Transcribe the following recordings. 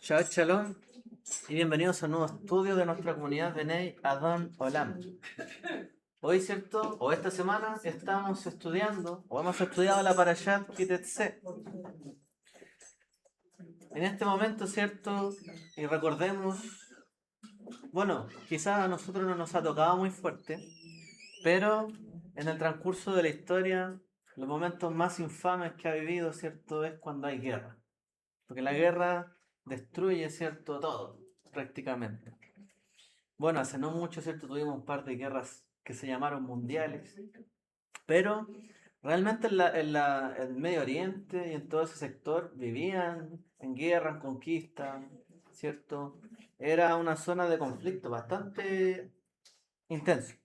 Shabbat Shalom y bienvenidos a un nuevo estudio de nuestra comunidad Benei Adon Olam. Hoy, ¿cierto? O esta semana estamos estudiando, o hemos estudiado la Parashat Kitetse. En este momento, ¿cierto? Y recordemos, bueno, quizás a nosotros no nos ha tocado muy fuerte, pero en el transcurso de la historia, los momentos más infames que ha vivido, ¿cierto? Es cuando hay guerra. Porque la guerra destruye, ¿cierto? Todo, prácticamente. Bueno, hace no mucho, ¿cierto? Tuvimos un par de guerras que se llamaron mundiales, pero realmente en Medio Oriente y en todo ese sector vivían en guerra, en conquista, ¿cierto? Era una zona de conflicto bastante intenso.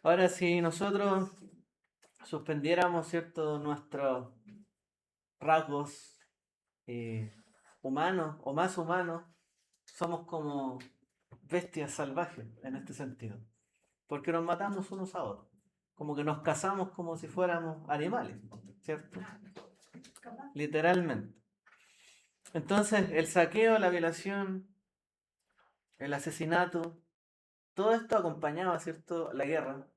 Ahora, si nosotros suspendiéramos, ¿cierto? Nuestros rasgos humanos o más humanos, somos como bestias salvajes en este sentido. Porque nos matamos unos a otros. Como que nos cazamos como si fuéramos animales, ¿cierto? Literalmente. Entonces, el saqueo, la violación, el asesinato, todo esto acompañaba, ¿cierto? La guerra.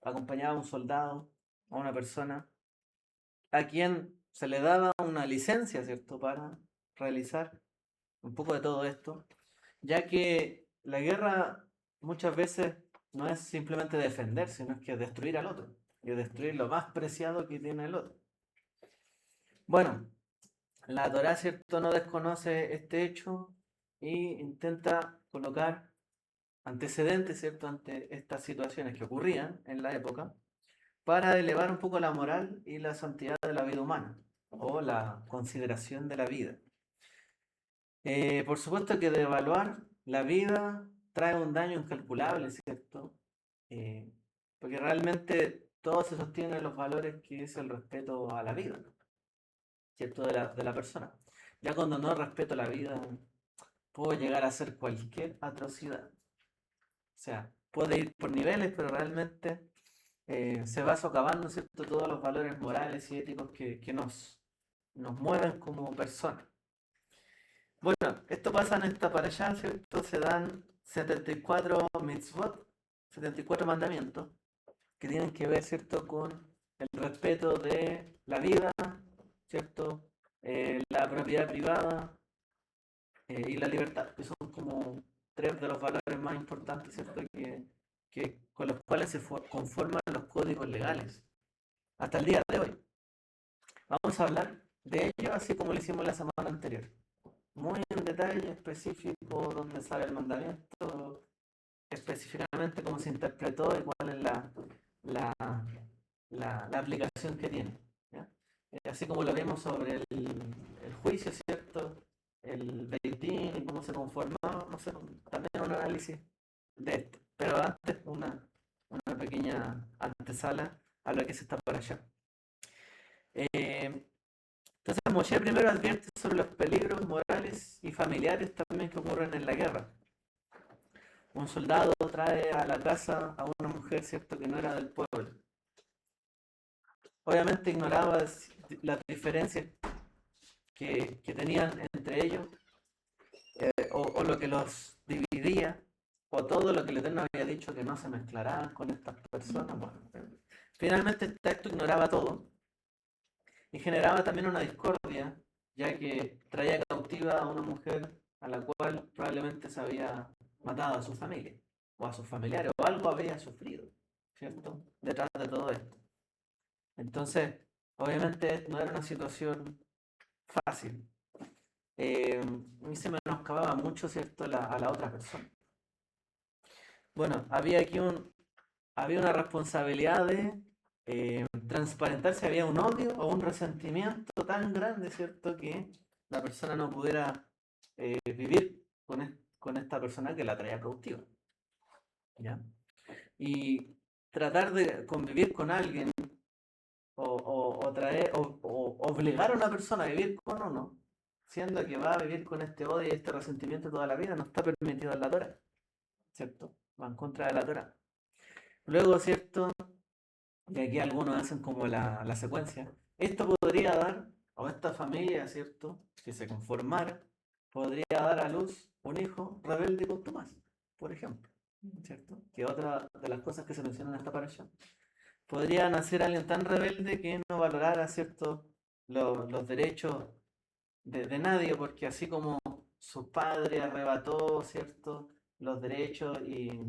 Acompañaba a un soldado, a una persona, a quien se le daba una licencia, ¿cierto? Para realizar un poco de todo esto, ya que la guerra muchas veces no es simplemente defender, sino es que destruir al otro, y destruir lo más preciado que tiene el otro. Bueno, la Torá, ¿cierto?, no desconoce este hecho y intenta colocar antecedentes, ¿cierto?, ante estas situaciones que ocurrían en la época, para elevar un poco la moral y la santidad de la vida humana, o la consideración de la vida. Por supuesto que devaluar la vida trae un daño incalculable, ¿cierto? Eh, Porque realmente todo se sostiene en los valores que es el respeto a la vida, ¿cierto? De la persona. Ya cuando no respeto la vida, puedo llegar a hacer cualquier atrocidad. O sea, puede ir por niveles, pero realmente se va socavando, ¿cierto? Todos los valores morales y éticos que nos mueven como personas. Bueno, esto pasa en esta parashá, ¿cierto? Se dan 74 mitzvot, 74 mandamientos, que tienen que ver, ¿cierto?, con el respeto de la vida, ¿cierto? La propiedad privada y la libertad, que son como tres de los valores más importantes, ¿cierto?, con los cuales se conforman los códigos legales hasta el día de hoy. Vamos a hablar de ello así como lo hicimos la semana anterior. Muy en detalle específico dónde sale el mandamiento, específicamente cómo se interpretó y cuál es la, la aplicación que tiene. ¿Ya? Así como lo vimos sobre el juicio, ¿cierto? El Beitín y cómo se conformó, no sé, también un análisis de esto. Pero antes una pequeña antesala a lo que se está por allá. Entonces Moshe primero advierte sobre los peligros morales y familiares también que ocurren en la guerra. Un soldado trae a la casa a una mujer, ¿cierto?, que no era del pueblo. Obviamente ignoraba las diferencias que tenían entre ellos, o lo que los dividía, o todo lo que el Eterno había dicho que no se mezclaraban con estas personas. Bueno, finalmente este texto ignoraba todo y generaba también una discordia, ya que traía cautiva a una mujer a la cual probablemente se había matado a su familia, o a sus familiares, o algo había sufrido, ¿cierto?, detrás de todo esto. Entonces, obviamente no era una situación fácil. A mí se me menoscababa mucho, ¿cierto?, a la otra persona. Bueno, había una responsabilidad de transparentar si había un odio o un resentimiento tan grande, ¿cierto?, que la persona no pudiera vivir con esta persona que la traía productiva. ¿Ya? Y tratar de convivir con alguien o obligar a una persona a vivir con uno, siendo que va a vivir con este odio y este resentimiento toda la vida, no está permitido en la Torah, ¿cierto? Va en contra de la Torah. Luego, ¿cierto? Y aquí algunos hacen como la secuencia. Esto podría dar, o esta familia, ¿cierto?, que se conformara, podría dar a luz un hijo rebelde y contumaz, por ejemplo, ¿cierto? Que otra de las cosas que se mencionan en esta parasha. Podría nacer alguien tan rebelde que no valorara, ¿cierto?, los derechos de nadie, porque así como su padre arrebató, ¿cierto?, los derechos y,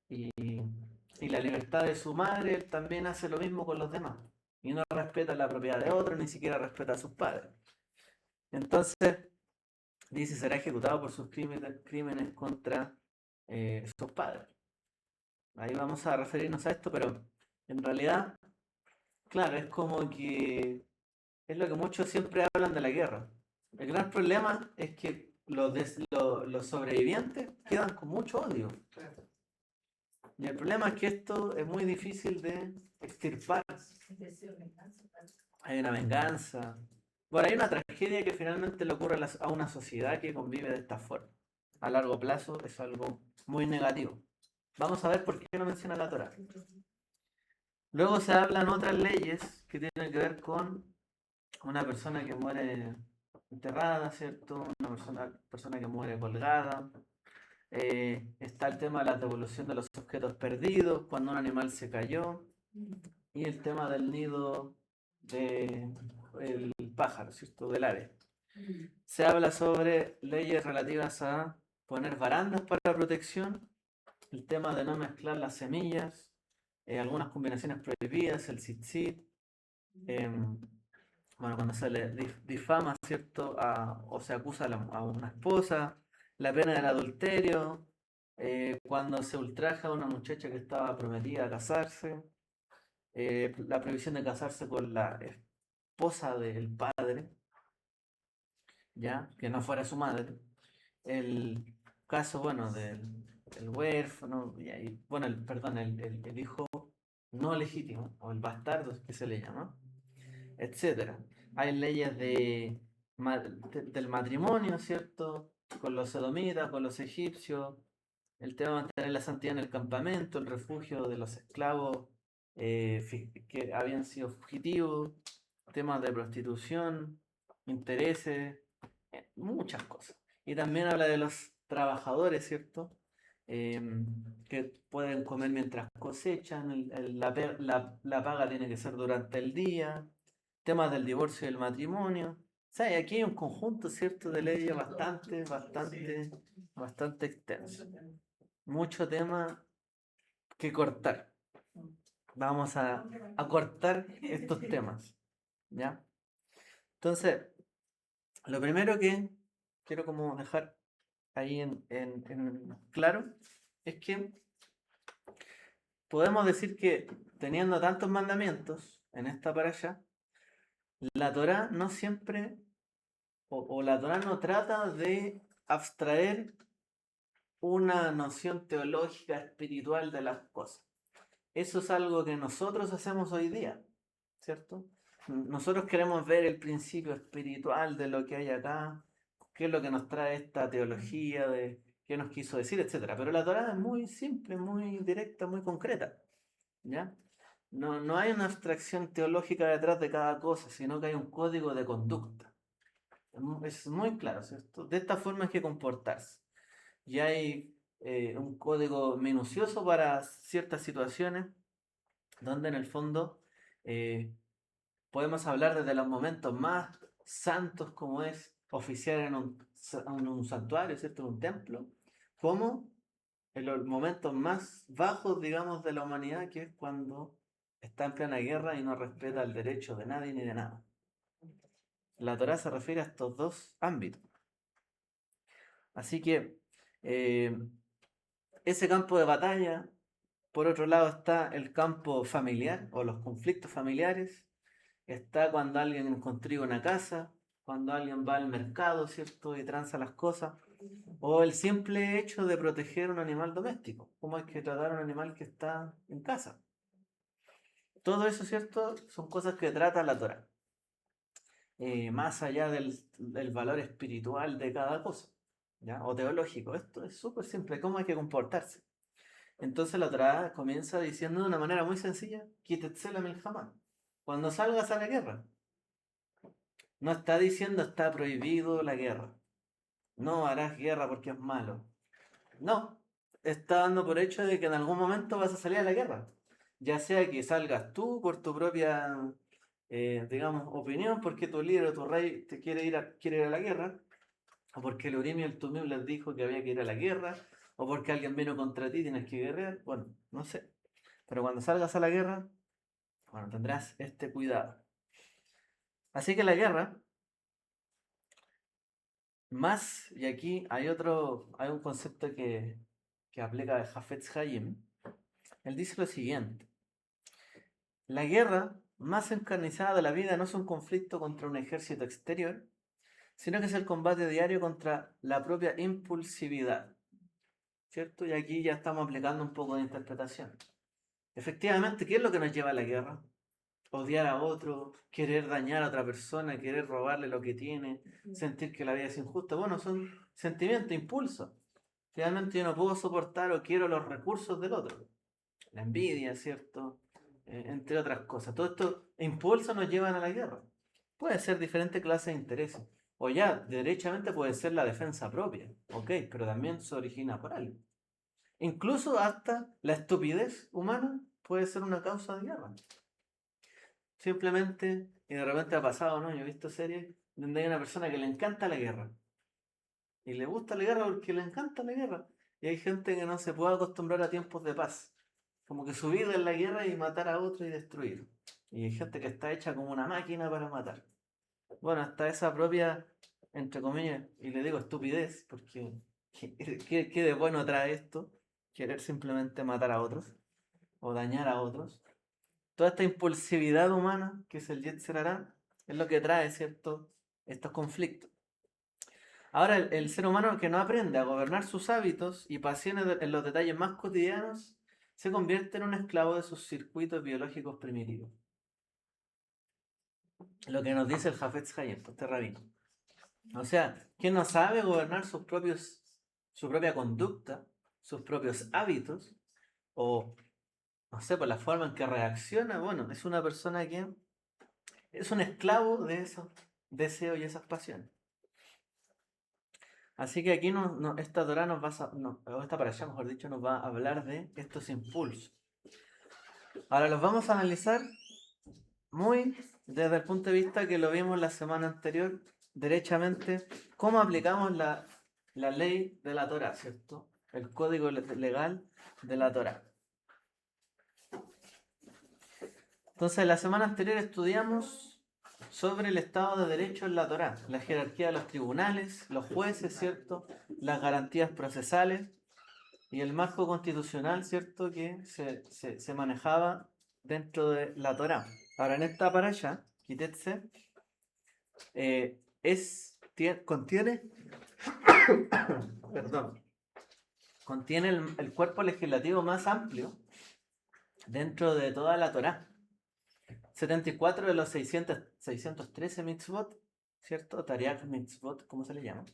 y la libertad de su madre, él también hace lo mismo con los demás. Y no respeta la propiedad de otros, ni siquiera respeta a sus padres. Entonces, dice, será ejecutado por sus crímenes contra sus padres. Ahí vamos a referirnos a esto, pero en realidad, claro, es como que es lo que muchos siempre hablan de la guerra. El gran problema es que los sobrevivientes quedan con mucho odio. Y el problema es que esto es muy difícil de extirpar. Hay una venganza. Bueno, hay una tragedia que finalmente le ocurre a una sociedad que convive de esta forma. A largo plazo es algo muy negativo. Vamos a ver por qué no menciona la Torá. Luego se hablan otras leyes que tienen que ver con una persona que muere enterrada, ¿cierto? Una persona que muere colgada. Está el tema de la devolución de los objetos perdidos cuando un animal se cayó. Y el tema del nido del pájaro, ¿cierto? Del ave. Se habla sobre leyes relativas a poner barandas para protección, el tema de no mezclar las semillas, algunas combinaciones prohibidas, el tzitzit, bueno, cuando se le difama, ¿cierto? O se acusa a una esposa, la pena del adulterio, cuando se ultraja a una muchacha que estaba prometida a casarse, la prohibición de casarse con la esposa del padre, ya, que no fuera su madre, el caso, bueno, del huérfano, bueno, perdón, el hijo no legítimo, o el bastardo que se le llama, etcétera. Hay leyes del matrimonio, ¿cierto? Con los sodomitas, con los egipcios, el tema de mantener la santidad en el campamento, el refugio de los esclavos que habían sido fugitivos, temas de prostitución, intereses, muchas cosas. Y también habla de los trabajadores, ¿cierto? Que pueden comer mientras cosechan, la paga tiene que ser durante el día, temas del divorcio y el matrimonio. O sea, y aquí hay un conjunto, ¿cierto?, de leyes bastante extenso. Mucho tema que cortar. Vamos a cortar estos temas, ¿ya? Entonces, lo primero que quiero como dejar ahí en claro es que podemos decir que teniendo tantos mandamientos en esta parasha, la Torá no siempre, o la Torá no trata de abstraer una noción teológica, espiritual de las cosas. Eso es algo que nosotros hacemos hoy día, ¿cierto? Nosotros queremos ver el principio espiritual de lo que hay acá, qué es lo que nos trae esta teología, de qué nos quiso decir, etcétera. Pero la Torá es muy simple, muy directa, muy concreta, ¿ya? No hay una abstracción teológica detrás de cada cosa, sino que hay un código de conducta. Es muy claro, ¿cierto? De esta forma hay que comportarse. Y hay un código minucioso para ciertas situaciones, donde en el fondo podemos hablar desde los momentos más santos, como es oficiar en un santuario, ¿cierto?, en un templo, como en los momentos más bajos, digamos, de la humanidad, que es cuando está en plena guerra y no respeta el derecho de nadie ni de nada. La Torá se refiere a estos dos ámbitos. Así que ese campo de batalla, por otro lado, está el campo familiar o los conflictos familiares. Está cuando alguien construye una casa, cuando alguien va al mercado, ¿cierto?, y tranza las cosas. O el simple hecho de proteger un animal doméstico. ¿Cómo hay que tratar a un animal que está en casa? Todo eso, ¿cierto?, son cosas que trata la Torá. Más allá del valor espiritual de cada cosa, ¿ya? O teológico. Esto es súper simple. ¿Cómo hay que comportarse? Entonces la Torá comienza diciendo de una manera muy sencilla: Quítetse la milhamá. Cuando salgas a la guerra. No está diciendo está prohibido la guerra. no harás guerra porque es malo. No, está dando por hecho de que en algún momento vas a salir a la guerra. Ya sea que salgas tú por tu propia, digamos, opinión, porque tu líder o tu rey te quiere ir a la guerra, o porque el Urim y el Tumim les dijo que había que ir a la guerra, o porque alguien vino contra ti y tienes que guerrear. Bueno, no sé. Pero cuando salgas a la guerra, bueno, tendrás este cuidado. Así que la guerra, más, y aquí hay un concepto que aplica el Hafetz Haim. Él dice lo siguiente: la guerra más encarnizada de la vida no es un conflicto contra un ejército exterior, sino que es el combate diario contra la propia impulsividad, ¿cierto? Y aquí ya estamos aplicando un poco de interpretación. Efectivamente, ¿qué es lo que nos lleva a la guerra? Odiar a otro, querer dañar a otra persona, querer robarle lo que tiene, sentir que la vida es injusta. Bueno, son sentimientos, impulsos. Realmente yo no puedo soportar o quiero los recursos del otro. La envidia, ¿cierto? Entre otras cosas. Todos estos impulsos nos llevan a la guerra. Puede ser diferentes clases de intereses. O ya, derechamente puede ser la defensa propia. Ok, pero también se origina por algo. Incluso hasta la estupidez humana puede ser una causa de guerra. Simplemente, y de repente ha pasado, ¿no? Yo he visto series donde hay una persona que le encanta la guerra. Y le gusta la guerra porque le encanta la guerra. Y hay gente que no se puede acostumbrar a tiempos de paz. Como que su vida es la guerra y matar a otro y destruir. Y hay gente que está hecha como una máquina para matar. Bueno, hasta esa propia, entre comillas, y le digo estupidez, porque ¿qué de bueno trae esto? Querer simplemente matar a otros o dañar a otros. Toda esta impulsividad humana, que es el Yetzer Hará, es lo que trae, ¿cierto?, estos conflictos. Ahora, el ser humano que no aprende a gobernar sus hábitos y pasiones en los detalles más cotidianos, se convierte en un esclavo de sus circuitos biológicos primitivos. Lo que nos dice el Hafetz Haim, este rabino. O sea, quien no sabe gobernar su propia conducta, sus propios hábitos, o no sé, por la forma en que reacciona, bueno, es una persona que es un esclavo de esos deseos y esas pasiones. Así que aquí esta Torah nos va o esta parasha, mejor dicho, nos va a hablar de estos impulsos. Ahora los vamos a analizar muy desde el punto de vista que lo vimos la semana anterior, derechamente, cómo aplicamos la ley de la Torah, ¿cierto? El código legal de la Torah. Entonces, la semana anterior estudiamos sobre el Estado de Derecho en la Torá, la jerarquía de los tribunales, los jueces, ¿cierto? Las garantías procesales y el marco constitucional, ¿cierto? Que se manejaba dentro de la Torá. Ahora, en esta parasha, Kitetse, contiene, perdón, contiene el cuerpo legislativo más amplio dentro de toda la Torá. 74 de los 613 mitzvot, ¿cierto? Tariach mitzvot, ¿cómo se le llama?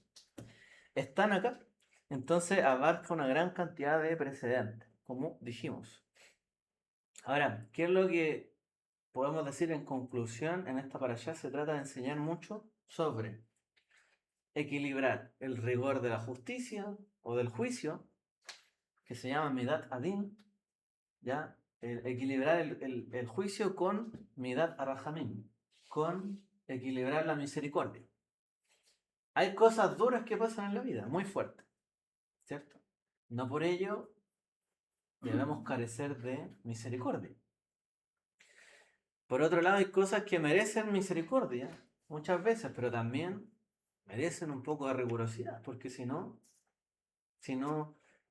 Están acá. Entonces abarca una gran cantidad de precedentes, como dijimos. Ahora, ¿qué es lo que podemos decir en conclusión? En esta parasha se trata de enseñar mucho sobre equilibrar el rigor de la justicia o del juicio, que se llama Midat Adin, ¿ya? Equilibrar el juicio con Midat Arrahamim, con equilibrar la misericordia. Hay cosas duras que pasan en la vida, muy fuertes, ¿cierto? No por ello debemos carecer de misericordia. Por otro lado, hay cosas que merecen misericordia, muchas veces, pero también merecen un poco de rigurosidad, porque si no,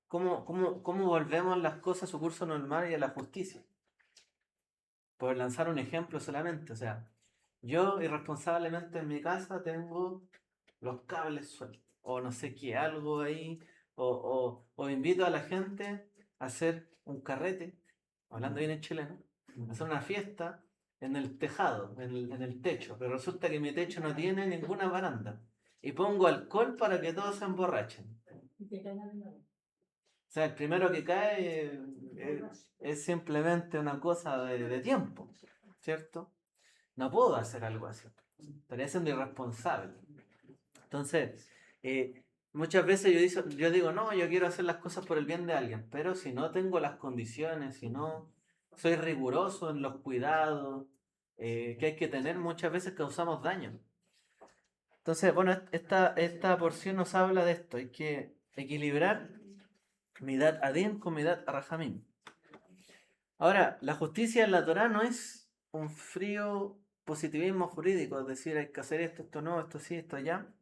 ¿cómo volvemos las cosas a su curso normal y a la justicia? Por lanzar un ejemplo solamente, o sea, yo irresponsablemente en mi casa tengo los cables sueltos, o no sé qué, algo ahí, o invito a la gente a hacer un carrete, hablando bien en chileno, a hacer una fiesta en el tejado, en el techo, pero resulta que mi techo no tiene ninguna baranda, y pongo alcohol para que todos se emborrachen. O sea, el primero que cae es simplemente una cosa de tiempo, ¿cierto? No puedo hacer algo así. Estaría siendo irresponsable. Entonces, Muchas veces yo digo, no, yo quiero hacer las cosas por el bien de alguien, pero si no tengo las condiciones, si no soy riguroso en los cuidados que hay que tener, muchas veces causamos daño. Entonces, bueno, esta porción nos habla de esto, hay que equilibrar Midat Adin con Midat Rahamim. Ahora, la justicia en la Torah no es un frío positivismo jurídico, es decir, hay que hacer esto, esto no, esto sí, esto allá,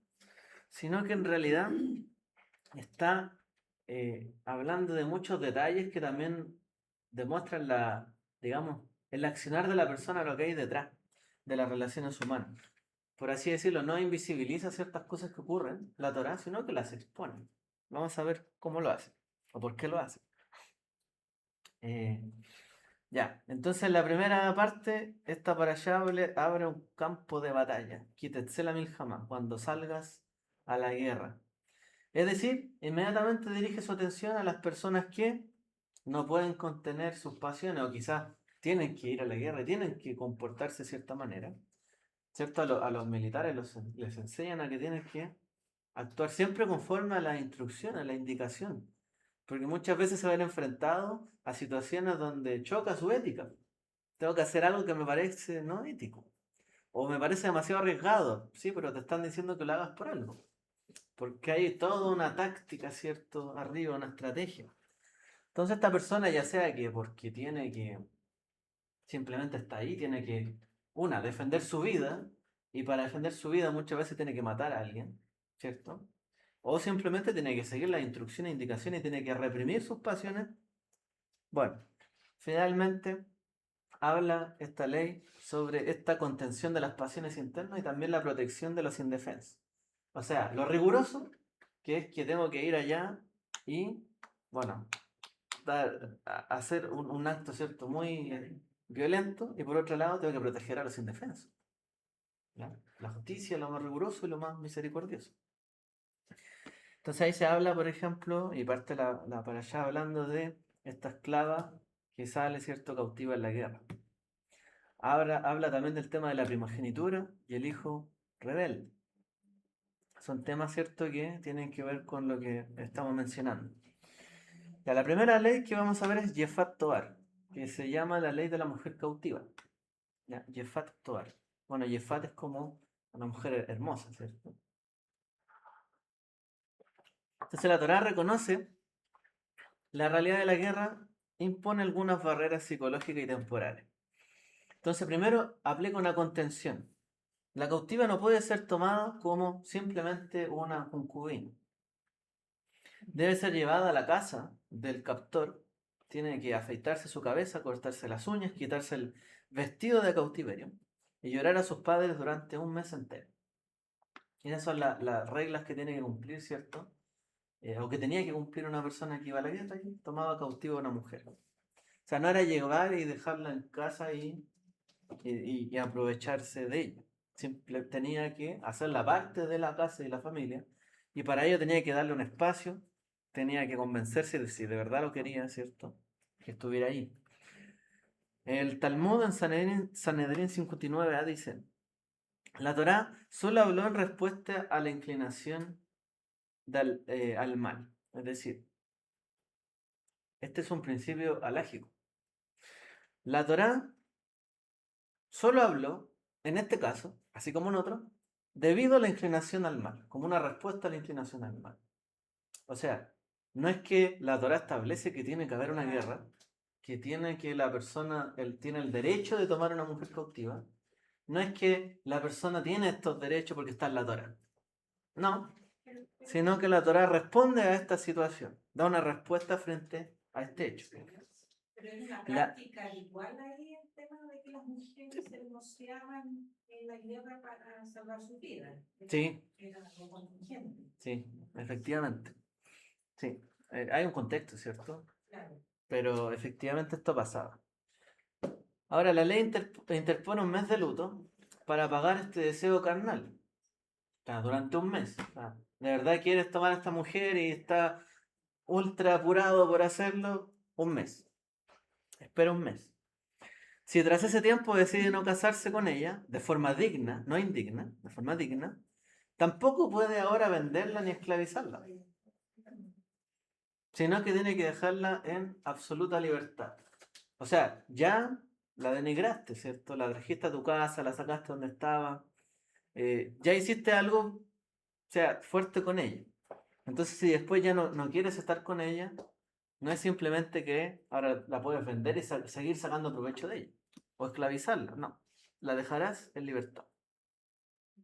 sino que en realidad está hablando de muchos detalles que también demuestran digamos, el accionar de la persona, lo que hay detrás de las relaciones humanas. Por así decirlo, no invisibiliza ciertas cosas que ocurren, la Torah, sino que las expone. Vamos a ver cómo lo hace o por qué lo hace. Ya, entonces la primera parte, esta para allá abre un campo de batalla. Quitetzela Milhama, cuando salgas a la guerra. Es decir, inmediatamente dirige su atención a las personas que no pueden contener sus pasiones o quizás tienen que ir a la guerra y tienen que comportarse de cierta manera. ¿Cierto? A los militares les enseñan a que tienen que actuar siempre conforme a las instrucciones, a la indicación. Porque muchas veces se ven enfrentados a situaciones donde choca su ética. Tengo que hacer algo que me parece no ético. O me parece demasiado arriesgado. Sí, pero te están diciendo que lo hagas por algo. Porque hay toda una táctica, ¿cierto? Arriba, una estrategia. Entonces esta persona, ya sea que porque tiene que, simplemente está ahí, tiene que, una, defender su vida. Y para defender su vida muchas veces tiene que matar a alguien, ¿cierto? O simplemente tiene que seguir las instrucciones e indicaciones y tiene que reprimir sus pasiones. Bueno, finalmente habla esta ley sobre esta contención de las pasiones internas y también la protección de los indefensos. O sea, lo riguroso, que es que tengo que ir allá y, bueno, hacer un acto, ¿cierto?, muy violento, y por otro lado tengo que proteger a los indefensos. ¿Ya? La justicia, lo más riguroso y lo más misericordioso. Entonces ahí se habla, por ejemplo, y parte la para allá hablando de esta esclava que sale, ¿cierto?, cautiva en la guerra. Habla también del tema de la primogenitura y el hijo rebelde. Son temas, ¿cierto?, que tienen que ver con lo que estamos mencionando. Ya, la primera ley que vamos a ver es Yefat Toar, que se llama la ley de la mujer cautiva. Ya, Yefat Toar. Bueno, Yefat es como una mujer hermosa, ¿cierto? Entonces la Torá reconoce la realidad de la guerra, impone algunas barreras psicológicas y temporales. Entonces primero aplica una contención. La cautiva no puede ser tomada como simplemente una concubina. Debe ser llevada a la casa del captor. Tiene que afeitarse su cabeza, cortarse las uñas, quitarse el vestido de cautiverio y llorar a sus padres durante un mes entero. Y esas son las reglas que tiene que cumplir, ¿cierto? O que tenía que cumplir una persona que iba a la guerra y tomaba cautivo a una mujer. O sea, no era llegar y dejarla en casa y aprovecharse de ella. Tenía que hacer la parte de la casa y la familia, y para ello tenía que darle un espacio, tenía que convencerse de si de verdad lo quería, ¿cierto?, que estuviera ahí. El Talmud en Sanedrín 59a dice: la Torá solo habló en respuesta a la inclinación al mal. Es decir, este es un principio alágico. La Torá solo habló, en este caso, así como en otro, debido a la inclinación al mal, como una respuesta a la inclinación al mal. O sea, no es que la Torá establece que tiene que haber una guerra, que tiene que la persona tiene el derecho de tomar a una mujer cautiva. No es que la persona tiene estos derechos porque está en la Torá. No, sino que la Torá responde a esta situación, da una respuesta frente a este hecho. Pero en la práctica igual hay el tema de que las mujeres se negociaban en la guerra para salvar su vida. Sí. Era algo contingente. Sí, efectivamente. Sí, hay un contexto, ¿cierto? Claro. Pero efectivamente esto pasaba. Ahora, la ley interpone un mes de luto para apagar este deseo carnal. O sea, durante un mes. O sea, de verdad quieres tomar a esta mujer y está ultra apurado por hacerlo, un mes. Espera un mes. Si tras ese tiempo decide no casarse con ella, de forma digna, no indigna, de forma digna, tampoco puede ahora venderla ni esclavizarla, sino que tiene que dejarla en absoluta libertad. O sea, ya la denigraste, ¿cierto? La trajiste a tu casa, la sacaste donde estaba, ya hiciste algo, o sea, fuerte con ella. Entonces, si después ya no quieres estar con ella, no es simplemente que ahora la puedes vender y seguir sacando provecho de ella, o esclavizarla, no, la dejarás en libertad.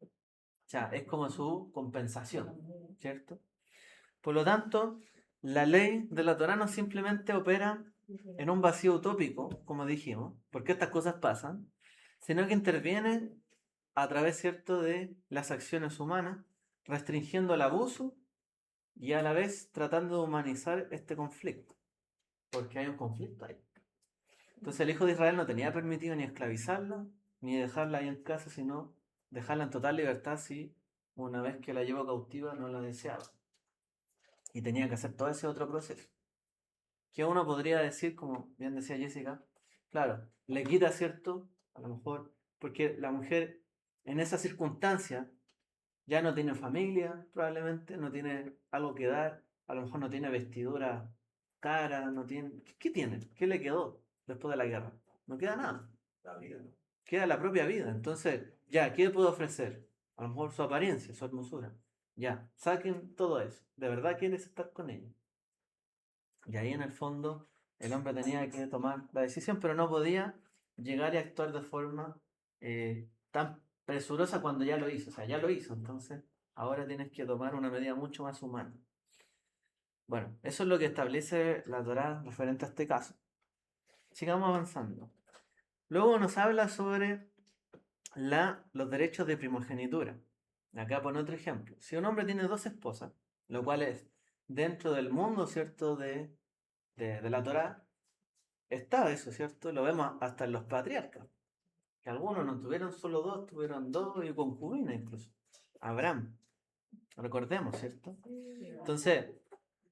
O sea, es como su compensación, ¿cierto? Por lo tanto, la ley de la Torá no simplemente opera en un vacío utópico, como dijimos, porque estas cosas pasan, sino que interviene a través, ¿cierto?, de las acciones humanas, restringiendo el abuso y a la vez tratando de humanizar este conflicto, porque hay un conflicto ahí. Entonces el hijo de Israel no tenía permitido ni esclavizarla, ni dejarla ahí en casa, sino dejarla en total libertad si una vez que la llevó cautiva no la deseaba. Y tenía que hacer todo ese otro proceso. Que uno podría decir, como bien decía Jessica, claro, le quita, ¿cierto? A lo mejor, porque la mujer en esa circunstancia ya no tiene familia, probablemente, no tiene algo que dar, a lo mejor no tiene vestidura cara, no tiene... ¿Qué tiene? ¿Qué le quedó después de la guerra? No queda nada. La vida, ¿no? Queda la propia vida. Entonces, ya, ¿qué puedo ofrecer? A lo mejor su apariencia, su hermosura. Ya, saquen todo eso. ¿De verdad quieres estar con ella? Y ahí en el fondo el hombre tenía que tomar la decisión, pero no podía llegar y actuar de forma tan presurosa cuando ya lo hizo. O sea, ya lo hizo, entonces ahora tienes que tomar una medida mucho más humana. Bueno, eso es lo que establece la Torá referente a este caso. Sigamos avanzando. Luego nos habla sobre los derechos de primogenitura. Acá pone otro ejemplo. Si un hombre tiene dos esposas, lo cual es dentro del mundo, ¿cierto?, de la Torá, está eso, ¿cierto? Lo vemos hasta en los patriarcas, que algunos no tuvieron solo dos, tuvieron dos y concubinas incluso. Abraham, recordemos, ¿cierto? Entonces,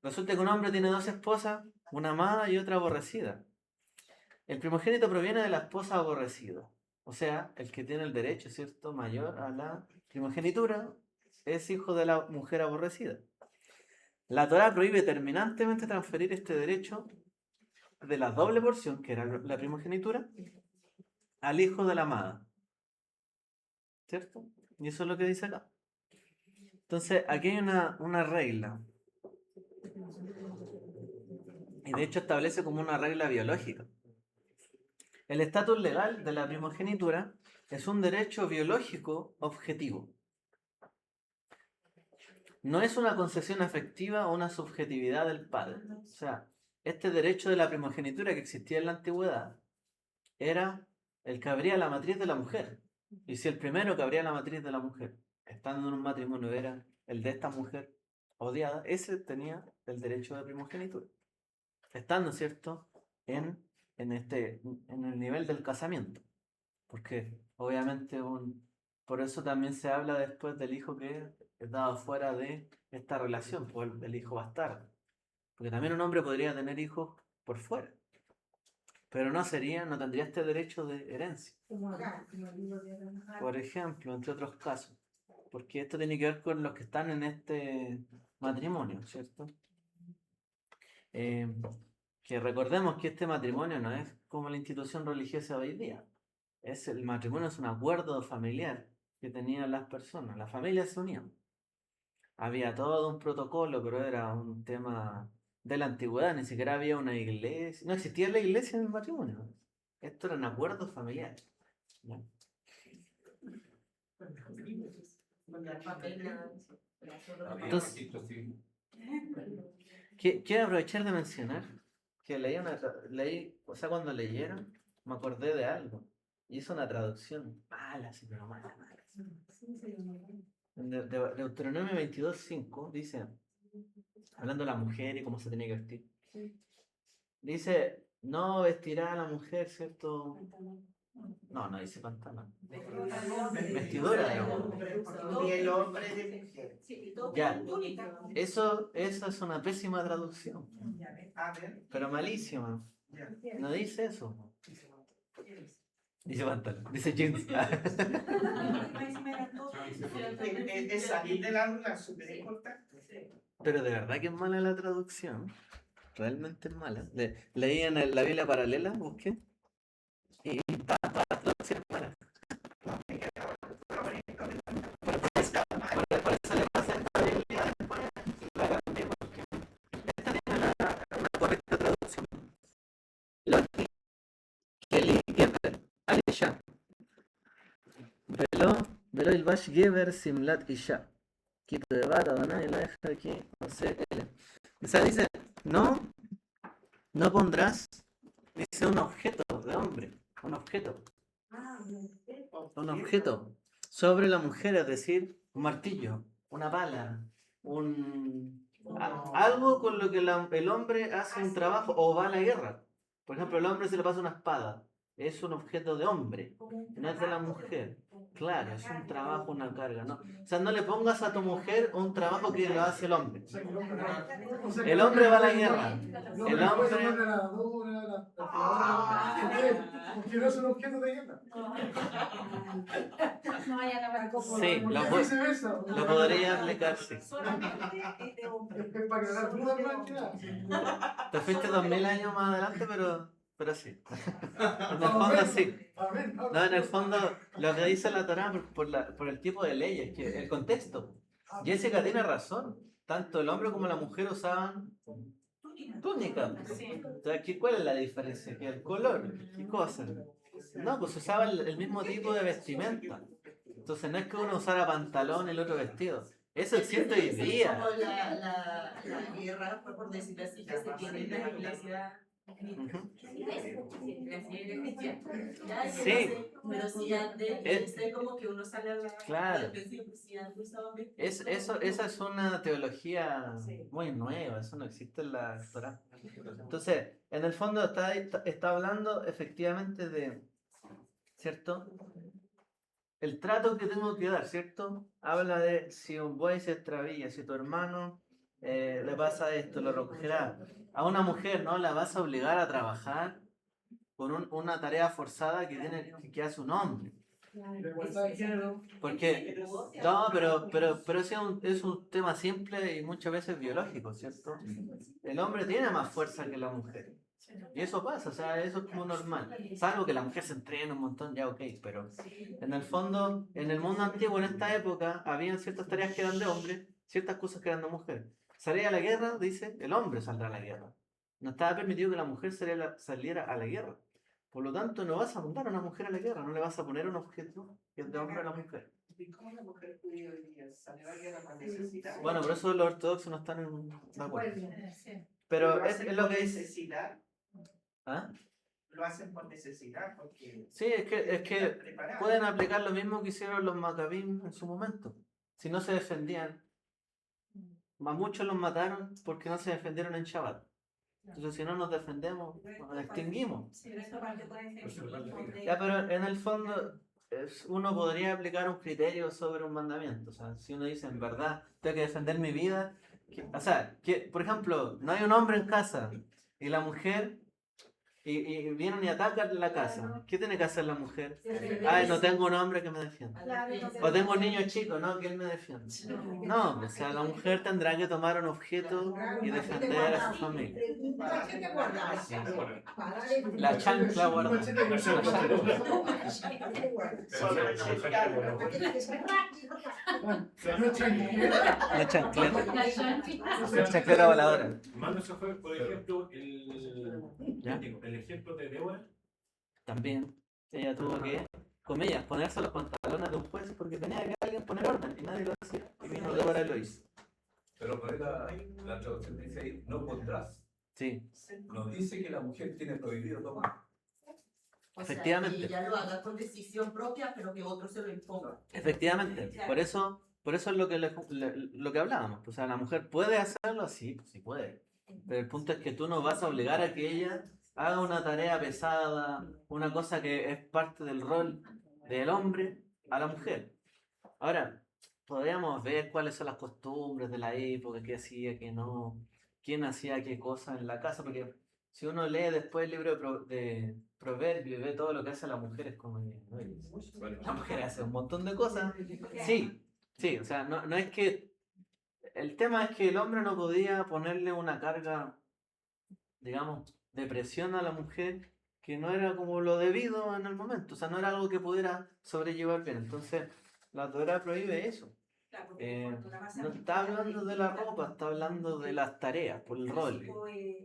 resulta que un hombre tiene dos esposas, una amada y otra aborrecida. El primogénito proviene de la esposa aborrecida, o sea, el que tiene el derecho, ¿cierto?, mayor a la primogenitura es hijo de la mujer aborrecida. La Torá prohíbe terminantemente transferir este derecho de la doble porción, que era la primogenitura, al hijo de la amada, ¿cierto? Y eso es lo que dice acá. Entonces, aquí hay una regla. Y de hecho establece como una regla biológica. El estatus legal de la primogenitura es un derecho biológico objetivo. No es una concesión afectiva o una subjetividad del padre. O sea, este derecho de la primogenitura que existía en la antigüedad era el que abría la matriz de la mujer. Y si el primero que abría la matriz de la mujer, estando en un matrimonio, era el de esta mujer odiada, ese tenía el derecho de primogenitura. Estando, ¿cierto?, en el nivel del casamiento. Porque obviamente por eso también se habla después del hijo que es dado fuera de esta relación, por el hijo bastardo. Porque también un hombre podría tener hijos por fuera, pero no tendría este derecho de herencia. Por ejemplo, entre otros casos. Porque esto tiene que ver con los que están en este matrimonio, ¿cierto? Que recordemos que este matrimonio no es como la institución religiosa de hoy día. El matrimonio es un acuerdo familiar que tenían las personas. Las familias se unían. Había todo un protocolo, pero era un tema de la antigüedad. Ni siquiera había una iglesia. No existía la iglesia en el matrimonio. Esto eran acuerdos familiares. ¿Ya? Entonces, quiero aprovechar de mencionar que leí, o sea, cuando leyeron, me acordé de algo. Y hizo una traducción mala, sí, pero mala, mala. De Deuteronomio 22:5 dice, hablando de la mujer y cómo se tenía que vestir, dice, no vestirá a la mujer, ¿cierto? No dice pantalón. Vestidura de hombre. Y el hombre de mujer. Ya, eso es una pésima traducción. Pero malísima. No dice eso. Dice pantalón, dice jeans. Es salir del aula súper importante. Pero de verdad que es mala la traducción. Realmente es mala. Leí en la Biblia paralela, busqué. Y toda la traducción es mala. Por eso le pasé esta Biblia después. La cambié porque esta tiene una correcta traducción. Lo que Kelly Geber, Alisha. Velo Ilbash Geber Simlat Isha. Quito de bata, ¿no? Y la deja aquí, no sé. O sea, dice, no pondrás, dice un objeto de hombre, un objeto sobre la mujer, es decir, un martillo, una pala, algo con lo que el hombre hace un trabajo o va a la guerra. Por ejemplo, el hombre se le pasa una espada, es un objeto de hombre, no es de la mujer. Claro, es un trabajo, una carga, ¿no? O sea, no le pongas a tu mujer un trabajo que lo hace el hombre. El hombre va a la guerra. El hombre... Porque no es un objeto de guerra. Sí, lo podría aplicar, sí. Para ganar dudas más que nada. Te fuiste 2000 años más adelante, pero sí. En el fondo sí. No, en el fondo lo que dice la Torá por el tipo de leyes, que el contexto. Jessica tiene razón. Tanto el hombre como la mujer usaban túnica. O sea, ¿cuál es la diferencia? ¿Qué el color? ¿Qué cosa? No, pues usaba el mismo tipo de vestimenta. Entonces no es que uno usara pantalón y el otro vestido. Eso existe hoy día. Como la guerra fue por decirlo así, que se tiene en la iglesia. Sí. Pero si antes, es como que uno sale a la claro. si antes usaban Esa es una teología muy nueva, eso no existe en la Torá. Entonces, en el fondo está hablando efectivamente de, ¿cierto? El trato que tengo que dar, ¿cierto? Habla de si un buey se extravía, si tu hermano le pasa esto, lo recogerá. A una mujer, ¿no? La vas a obligar a trabajar con una tarea forzada que hace un hombre. Porque, no, pero es un tema simple y muchas veces biológico, ¿cierto? El hombre tiene más fuerza que la mujer. Y eso pasa, o sea, eso es como normal. Salvo que la mujer se entrena un montón, ya ok, pero en el fondo, en el mundo antiguo, en esta época, habían ciertas tareas que eran de hombre, ciertas cosas que eran de mujer. Salir a la guerra, dice, el hombre saldrá a la guerra. No estaba permitido que la mujer saliera a la guerra. Por lo tanto, no vas a mandar a una mujer a la guerra, no le vas a poner un objeto que es de hombre a la mujer. ¿Y cómo la mujer judía hoy día sale a la guerra por necesidad? Bueno, por eso los ortodoxos no están de acuerdo. Pero es lo que dice. ¿Necesidad? ¿Ah? Lo hacen por necesidad, porque... Sí, es que pueden aplicar lo mismo que hicieron los macabim en su momento. Si no se defendían, a muchos los mataron porque no se defendieron en Shabbat. Entonces, si no nos defendemos, nos extinguimos. Ya, pero en el fondo, uno podría aplicar un criterio sobre un mandamiento. O sea, si uno dice, en verdad, tengo que defender mi vida. O sea, por ejemplo, no hay un hombre en casa y la mujer... Y vienen y atacan la casa. ¿Qué tiene que hacer la mujer? Ay, no tengo un hombre que me defienda. O tengo un niño chico, ¿no? Que él me defienda. No, o sea, la mujer tendrá que tomar un objeto y defender a su familia. La chancla guardada. La chancleta. La chancleta voladora. Mano, eso fue, por ejemplo, el ejemplo de Débora. También ella tuvo que, comillas, ponerse los pantalones de un juez porque tenía que alguien poner orden y nadie lo hacía. Y vino Débora y lo hizo. Pero por la traducción dice ahí, no pondrás. Sí. Nos dice que la mujer tiene prohibido tomar. Efectivamente. Y ella lo haga con decisión propia, pero que otro se lo imponga. Efectivamente. Por eso es lo que hablábamos. O sea, la mujer puede hacerlo, sí, pues sí puede. Pero el punto es que tú no vas a obligar a que ella haga una tarea pesada, una cosa que es parte del rol del hombre a la mujer. Ahora, podríamos ver cuáles son las costumbres de la época, qué hacía, qué no, quién hacía qué cosa en la casa, porque si uno lee después el libro de Proverbios y ve todo lo que hace la mujer, es como que, oye, la mujer hace un montón de cosas. Sí, sí, o sea, no es que... El tema es que el hombre no podía ponerle una carga, digamos, de presión a la mujer que no era como lo debido en el momento, o sea, no era algo que pudiera sobrellevar bien. Entonces, la Torá prohíbe eso. Claro, porque cuando la masa No está hablando de la ropa, está hablando de las tareas, por el rol.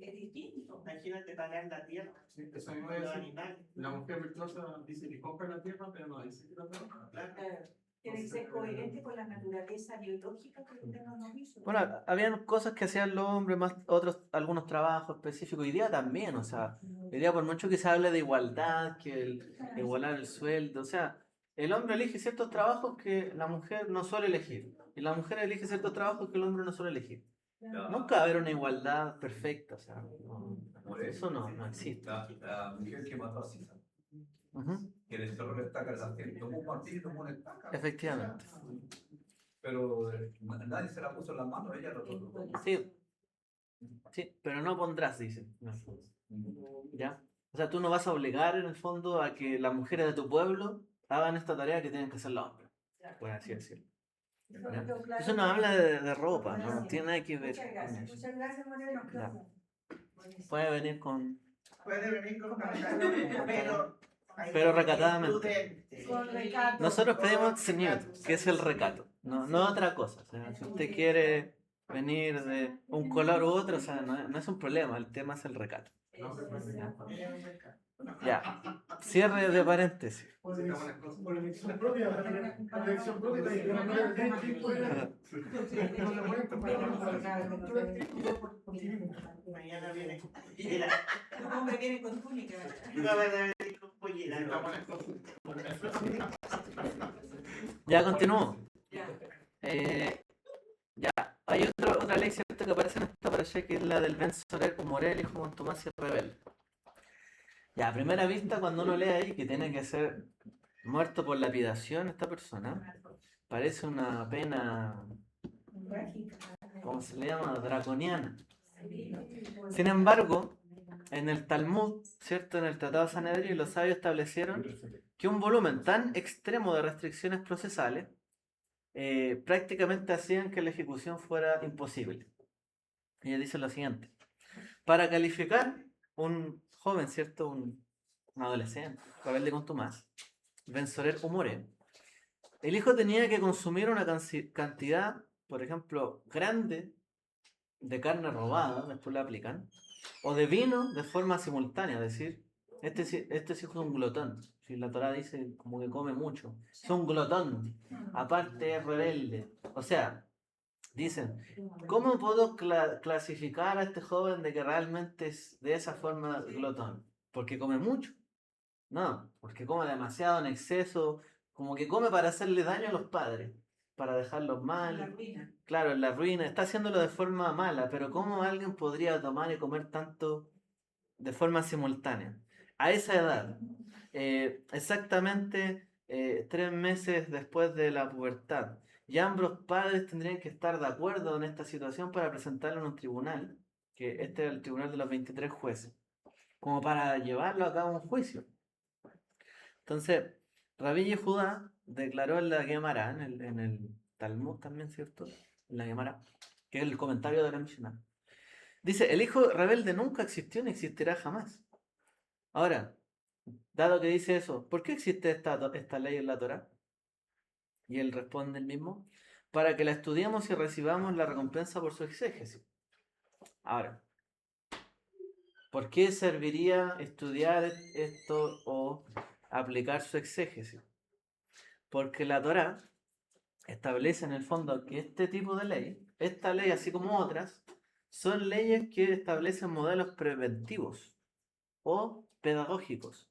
es distinto. Imagínate pagar la tierra. Sí, eso Con mismo los es decir, animales. la mujer virtuosa dice que compra la tierra, pero no dice que la trabaja. Claro. Tiene que ser coherente con la naturaleza biológica que usted nos hizo. Bueno, habían cosas que hacían los hombres, más algunos trabajos específicos. Hoy día también, o sea, hoy día por mucho que se hable de igualdad, igualar el sueldo, o sea, el hombre elige ciertos trabajos que la mujer no suele elegir. Y la mujer elige ciertos trabajos que el hombre no suele elegir. Nunca va a haber una igualdad perfecta, o sea, eso no existe. La mujer que mató a César, Ujú, que le cerró la estaca al sargento, tomó un martillo y tomó una estaca. efectivamente. Pero nadie se la puso en las manos, ella lo tomó. Sí, sí, pero no pondrás, dice. ¿Ya? O sea, tú no vas a obligar en el fondo a que las mujeres de tu pueblo hagan esta tarea que tienen que hacer los hombres. Por así decirlo. ¿Ya? Eso no habla de ropa, no tiene nada que ver Muchas con gracias. eso. Muchas gracias, Moreno. Ya. Puede venir con... Puede venir con pero... Pero recatadamente. Con recato. Nosotros pedimos señor, que es el recato, no otra cosa. O sea, si usted quiere venir de un color u otro, o sea, no es un problema, el tema es el recato. Ya, cierre de paréntesis. Por elección propia, por elección propia, y que no haya gente fuera. Mañana viene con pollera. Un hombre viene con túnica. Va a venir con pollera. Ya continúo. Ya. Ya, hay otra ley cierta que aparece en esta parasha, que es la del Ben Soler Humorel, hijo con Tomás y Rebel. Ya, a primera vista, cuando uno lee ahí que tiene que ser muerto por lapidación esta persona, parece una pena, ¿cómo se le llama? Draconiana. Sin embargo, en el Talmud, ¿cierto? En el Tratado de Sanedrín, los sabios establecieron que un volumen tan extremo de restricciones procesales prácticamente hacían que la ejecución fuera imposible. Ella dice lo siguiente: para calificar un joven, ¿cierto? Un adolescente, rebelde con Tomás, Ben Soler Humore, el hijo tenía que consumir una cantidad, por ejemplo, grande de carne robada, después la aplican, o de vino de forma simultánea, es decir, este hijo es un glotón. Si la Torá dice como que come mucho, es un glotón, aparte es rebelde. O sea, dicen, ¿cómo puedo clasificar a este joven de que realmente es de esa forma glotón? ¿Porque come mucho? No, porque come demasiado en exceso, como que come para hacerle daño a los padres, para dejarlos mal. Claro, en la ruina, está haciéndolo de forma mala, pero ¿cómo alguien podría tomar y comer tanto de forma simultánea? A esa edad, exactamente 3 meses después de la pubertad, y ambos padres tendrían que estar de acuerdo en esta situación para presentarlo en un tribunal, que este es el tribunal de los 23 jueces, como para llevarlo a cabo un juicio. Entonces, Rabí Yehudá declaró en la Gemara, en el Talmud también, ¿cierto? En la Gemara, que es el comentario de la Mishnah. Dice, el hijo rebelde nunca existió ni existirá jamás. Ahora, dado que dice eso, ¿por qué existe esta ley en la Torá? Y él responde el mismo, para que la estudiemos y recibamos la recompensa por su exégesis. Ahora, ¿por qué serviría estudiar esto o aplicar su exégesis? Porque la Torá establece en el fondo que este tipo de ley, esta ley así como otras, son leyes que establecen modelos preventivos o pedagógicos,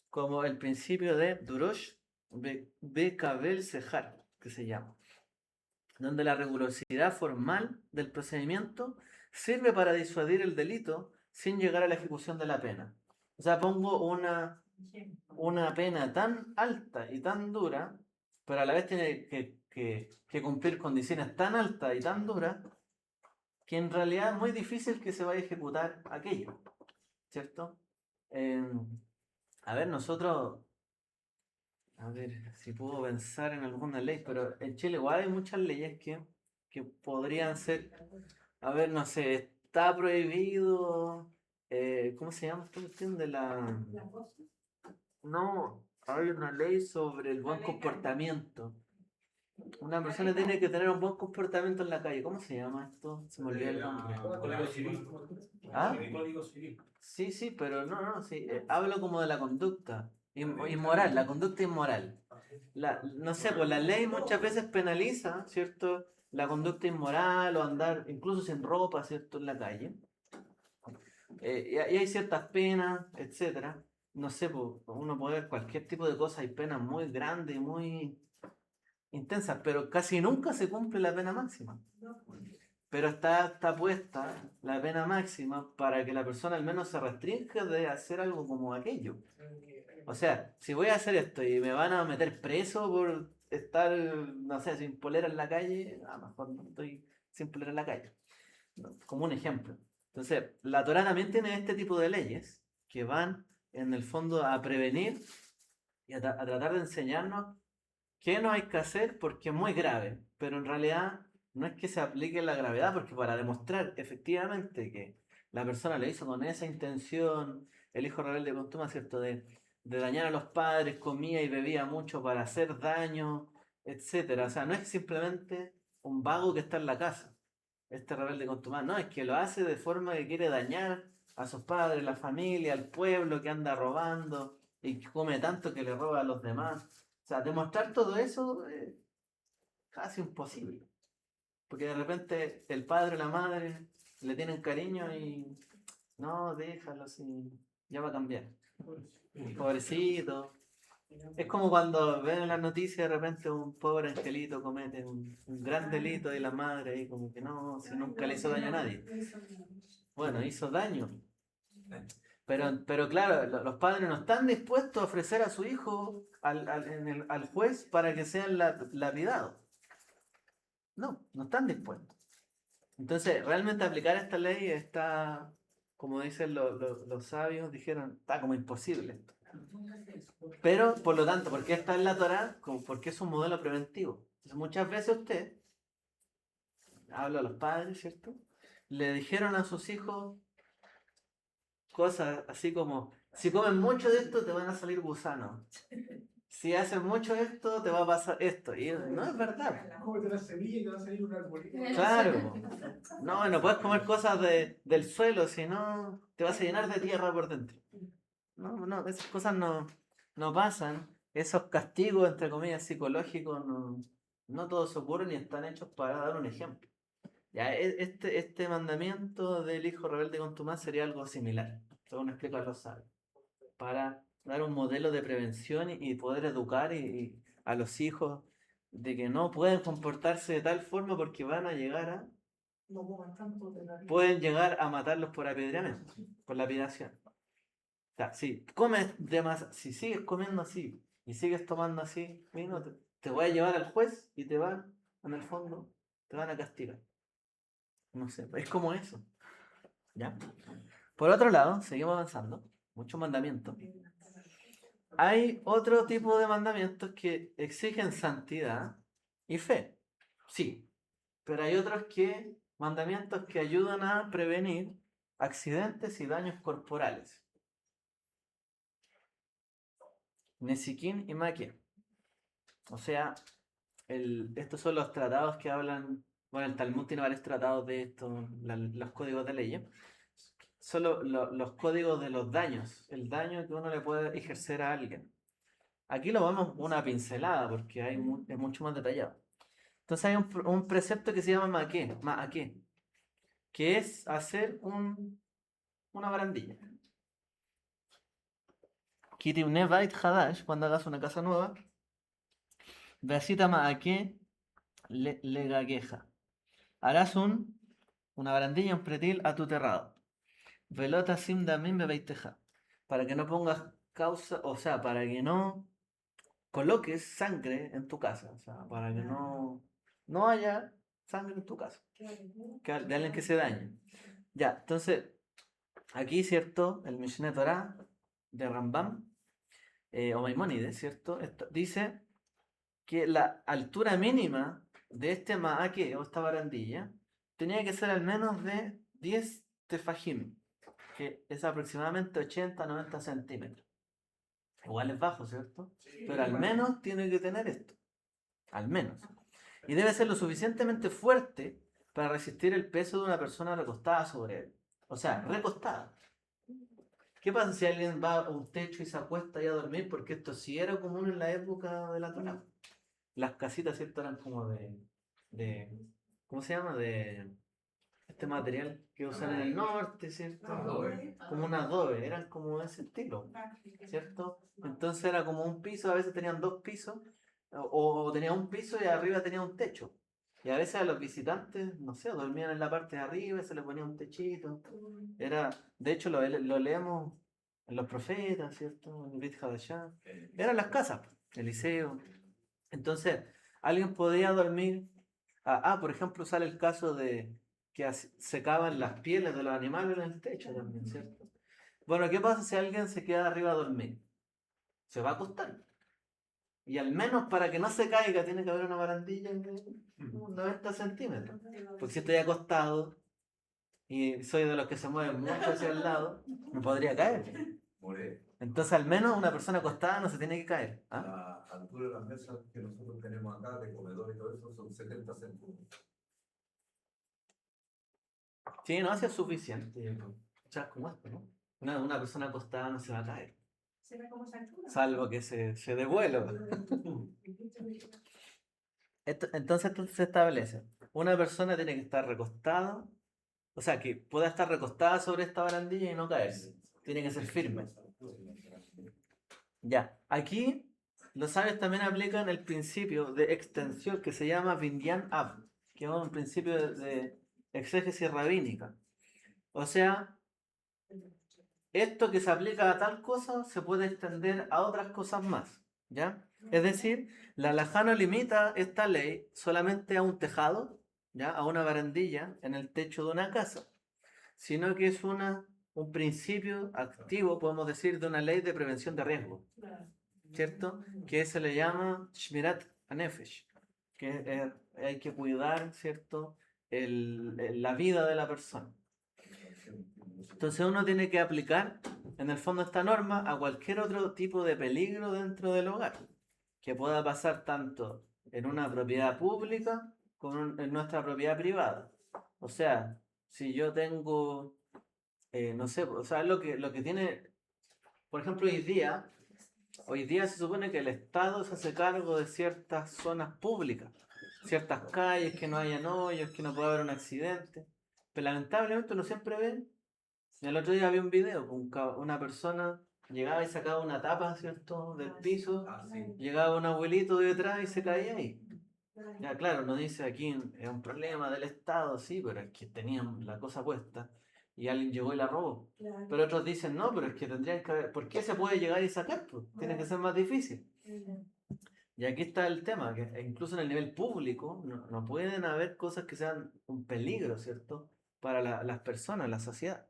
como el principio de Durosh Bekabel Sehar, que se llama, donde la rigurosidad formal del procedimiento sirve para disuadir el delito sin llegar a la ejecución de la pena. O sea, pongo una pena tan alta y tan dura, pero a la vez tiene que cumplir condiciones tan altas y tan duras, que en realidad es muy difícil que se vaya a ejecutar aquello. ¿cierto? A ver, nosotros, a ver si puedo pensar en alguna ley, pero en Chile igual hay muchas leyes que podrían ser, a ver, no sé, está prohibido, ¿cómo se llama esta cuestión de la... No, hay una ley sobre el buen comportamiento. Una persona tiene que tener un buen comportamiento en la calle. ¿Cómo se llama esto? Se me olvidó el nombre. Código civil. ¿Ah? El Código civil. Sí, sí, pero no, sí. Hablo como de la conducta. Inmoral, la conducta inmoral. No sé, pues la ley muchas veces penaliza, ¿cierto? La conducta inmoral o andar incluso sin ropa, ¿cierto? En la calle. Y hay ciertas penas, etcétera. No sé, pues uno puede ver cualquier tipo de cosa, hay penas muy grandes, muy intensas, pero casi nunca se cumple la pena máxima. Pero está puesta la pena máxima para que la persona al menos se restrinja de hacer algo como aquello. O sea, si voy a hacer esto y me van a meter preso por estar, no sé, sin polera en la calle, a lo mejor no estoy sin polera en la calle. No, como un ejemplo. Entonces, la Torá también tiene este tipo de leyes que van en el fondo a prevenir y a tratar de enseñarnos qué no hay que hacer porque es muy grave, pero en realidad no es que se aplique la gravedad, porque para demostrar efectivamente que la persona lo hizo con esa intención, el hijo rebelde con toma, ¿cierto? De dañar a los padres, comía y bebía mucho para hacer daño, etcétera. O sea, no es simplemente un vago que está en la casa, este rebelde contumaz, no, es que lo hace de forma que quiere dañar a sus padres, la familia, al pueblo, que anda robando y que come tanto que le roba a los demás. O sea, demostrar todo eso es casi imposible. Porque de repente el padre o la madre le tienen cariño y no, déjalo así, ya va a cambiar. Pobrecito. Es como cuando ven en las noticias de repente un pobre angelito comete un gran delito y la madre ahí como que no, si nunca le hizo daño a nadie. Bueno, hizo daño. Pero claro, los padres no están dispuestos a ofrecer a su hijo al juez para que sean lapidados. No están dispuestos. Entonces, realmente aplicar esta ley está, como dicen los sabios, dijeron, está como imposible esto. Pero, por lo tanto, ¿por qué está en la Torá? Porque es un modelo preventivo. Entonces, muchas veces usted, habla a los padres, ¿cierto? Le dijeron a sus hijos cosas así como, si comen mucho de esto te van a salir gusanos. Si haces mucho esto te va a pasar esto. Y no es verdad. Cómete la semilla y te va a salir un arbolito. Claro. No puedes comer cosas del suelo, si no te vas a llenar de tierra por dentro. No, esas cosas no pasan. Esos castigos, entre comillas, psicológicos, no todos ocurren y están hechos para dar un ejemplo. Ya, este mandamiento del hijo rebelde contumaz sería algo similar, según explica los sabios, para dar un modelo de prevención y poder educar y a los hijos de que no pueden comportarse de tal forma porque van a llegar pueden llegar a matarlos por apedreamiento, por lapidación. O sea, si comes de más, si sigues comiendo así y sigues tomando así, vino, te voy a llevar al juez y en el fondo, te van a castigar. No sé, es como eso. ¿Ya? Por otro lado, seguimos avanzando. Muchos mandamientos. Hay otro tipo de mandamientos que exigen santidad y fe. Sí. Pero hay otros mandamientos que ayudan a prevenir accidentes y daños corporales. Nesikin y Maquia. O sea, estos son los tratados que hablan. Bueno, el Talmud tiene varios tratados de esto, los códigos de leyes. Son los códigos de los daños, el daño que uno le puede ejercer a alguien. Aquí lo vemos una pincelada porque es mucho más detallado. Entonces hay un precepto que se llama ma'ake, que es hacer una barandilla. Kitibne bait hadash, cuando hagas una casa nueva, Beasita ma'ake le gagueja. Harás una barandilla, un pretil a tu terrado. Velota sim damim bebeiteja. Para que no pongas causa, o sea, para que no coloques sangre en tu casa. O sea, para que no haya sangre en tu casa. De alguien que se dañe. Ya, entonces, aquí, ¿cierto? El Mishneh Torah de Rambam, o Maimónides, ¿cierto? Dice que la altura mínima de este ma'ake o esta barandilla tenía que ser al menos de 10 tefajim, que es aproximadamente 80-90 centímetros. Igual es bajo, ¿cierto? Pero al menos tiene que tener esto. Al menos. Y debe ser lo suficientemente fuerte para resistir el peso de una persona recostada sobre él. O sea, recostada. ¿Qué pasa si alguien va a un techo y se acuesta ahí a dormir? Porque esto sí era común en la época de la Torá. Las casitas, ¿cierto? Eran como de ¿cómo se llama? De este material que usan en el norte, ¿cierto? Adobe. Como un adobe, eran como de ese estilo, ¿cierto? Entonces era como un piso, a veces tenían dos pisos, o tenía un piso y arriba tenía un techo. Y a veces a los visitantes, no sé, dormían en la parte de arriba y se les ponía un techito. Era, de hecho, lo leemos en los profetas, ¿cierto? En Brit Hadashah. Eran las casas, Eliseo. Entonces, alguien podía dormir. Por ejemplo, sale el caso de que secaban las pieles de los animales en el techo también, ¿cierto? Bueno, ¿qué pasa si alguien se queda arriba a dormir? Se va a acostar. Y al menos para que no se caiga tiene que haber una barandilla de 90 centímetros. Porque si estoy acostado y soy de los que se mueven mucho hacia el lado, me podría caer. More. Entonces al menos una persona acostada no se tiene que caer. La altura de las mesas que nosotros tenemos acá, de comedor y todo eso, son 70 centímetros. Sí, no, así es suficiente. O sea, como esto, ¿no? Una persona acostada no se va a caer. Se ve como Sanchura. Salvo que se dé vuelo. Entonces esto se establece. Una persona tiene que estar recostada, o sea, que pueda estar recostada sobre esta barandilla y no caerse. Tiene que ser firme. Ya, aquí los sabios también aplican el principio de extensión que se llama Binyan Ab, que es un principio de exégesis rabínica. O sea, esto que se aplica a tal cosa se puede extender a otras cosas más, ¿ya? Es decir, la halajá no limita esta ley solamente a un tejado, ¿ya? A una barandilla en el techo de una casa, sino que es un principio activo, podemos decir, de una ley de prevención de riesgo, ¿cierto? Que se le llama Shmirat Hanefesh, que hay que cuidar, ¿cierto? La vida de la persona. Entonces uno tiene que aplicar, en el fondo, esta norma a cualquier otro tipo de peligro dentro del hogar, que pueda pasar tanto en una propiedad pública como en nuestra propiedad privada. O sea, si yo tengo, no sé, o sea, lo que tiene, por ejemplo, hoy día se supone que el Estado se hace cargo de ciertas zonas públicas, ciertas calles, que no hayan hoyos, que no pueda haber un accidente, pero lamentablemente uno siempre ve. El otro día vi un video, una persona llegaba y sacaba una tapa, ¿cierto?, del piso, llegaba un abuelito detrás y se caía ahí. Ya, claro, nos dice aquí es un problema del Estado, sí, pero es que tenían la cosa puesta y alguien llegó y la robó. Pero otros dicen, no, pero es que tendrían que haber, ¿por qué se puede llegar y sacar? Pues tiene que ser más difícil. Y aquí está el tema, que incluso en el nivel público no pueden haber cosas que sean un peligro, ¿cierto?, para las personas, la sociedad.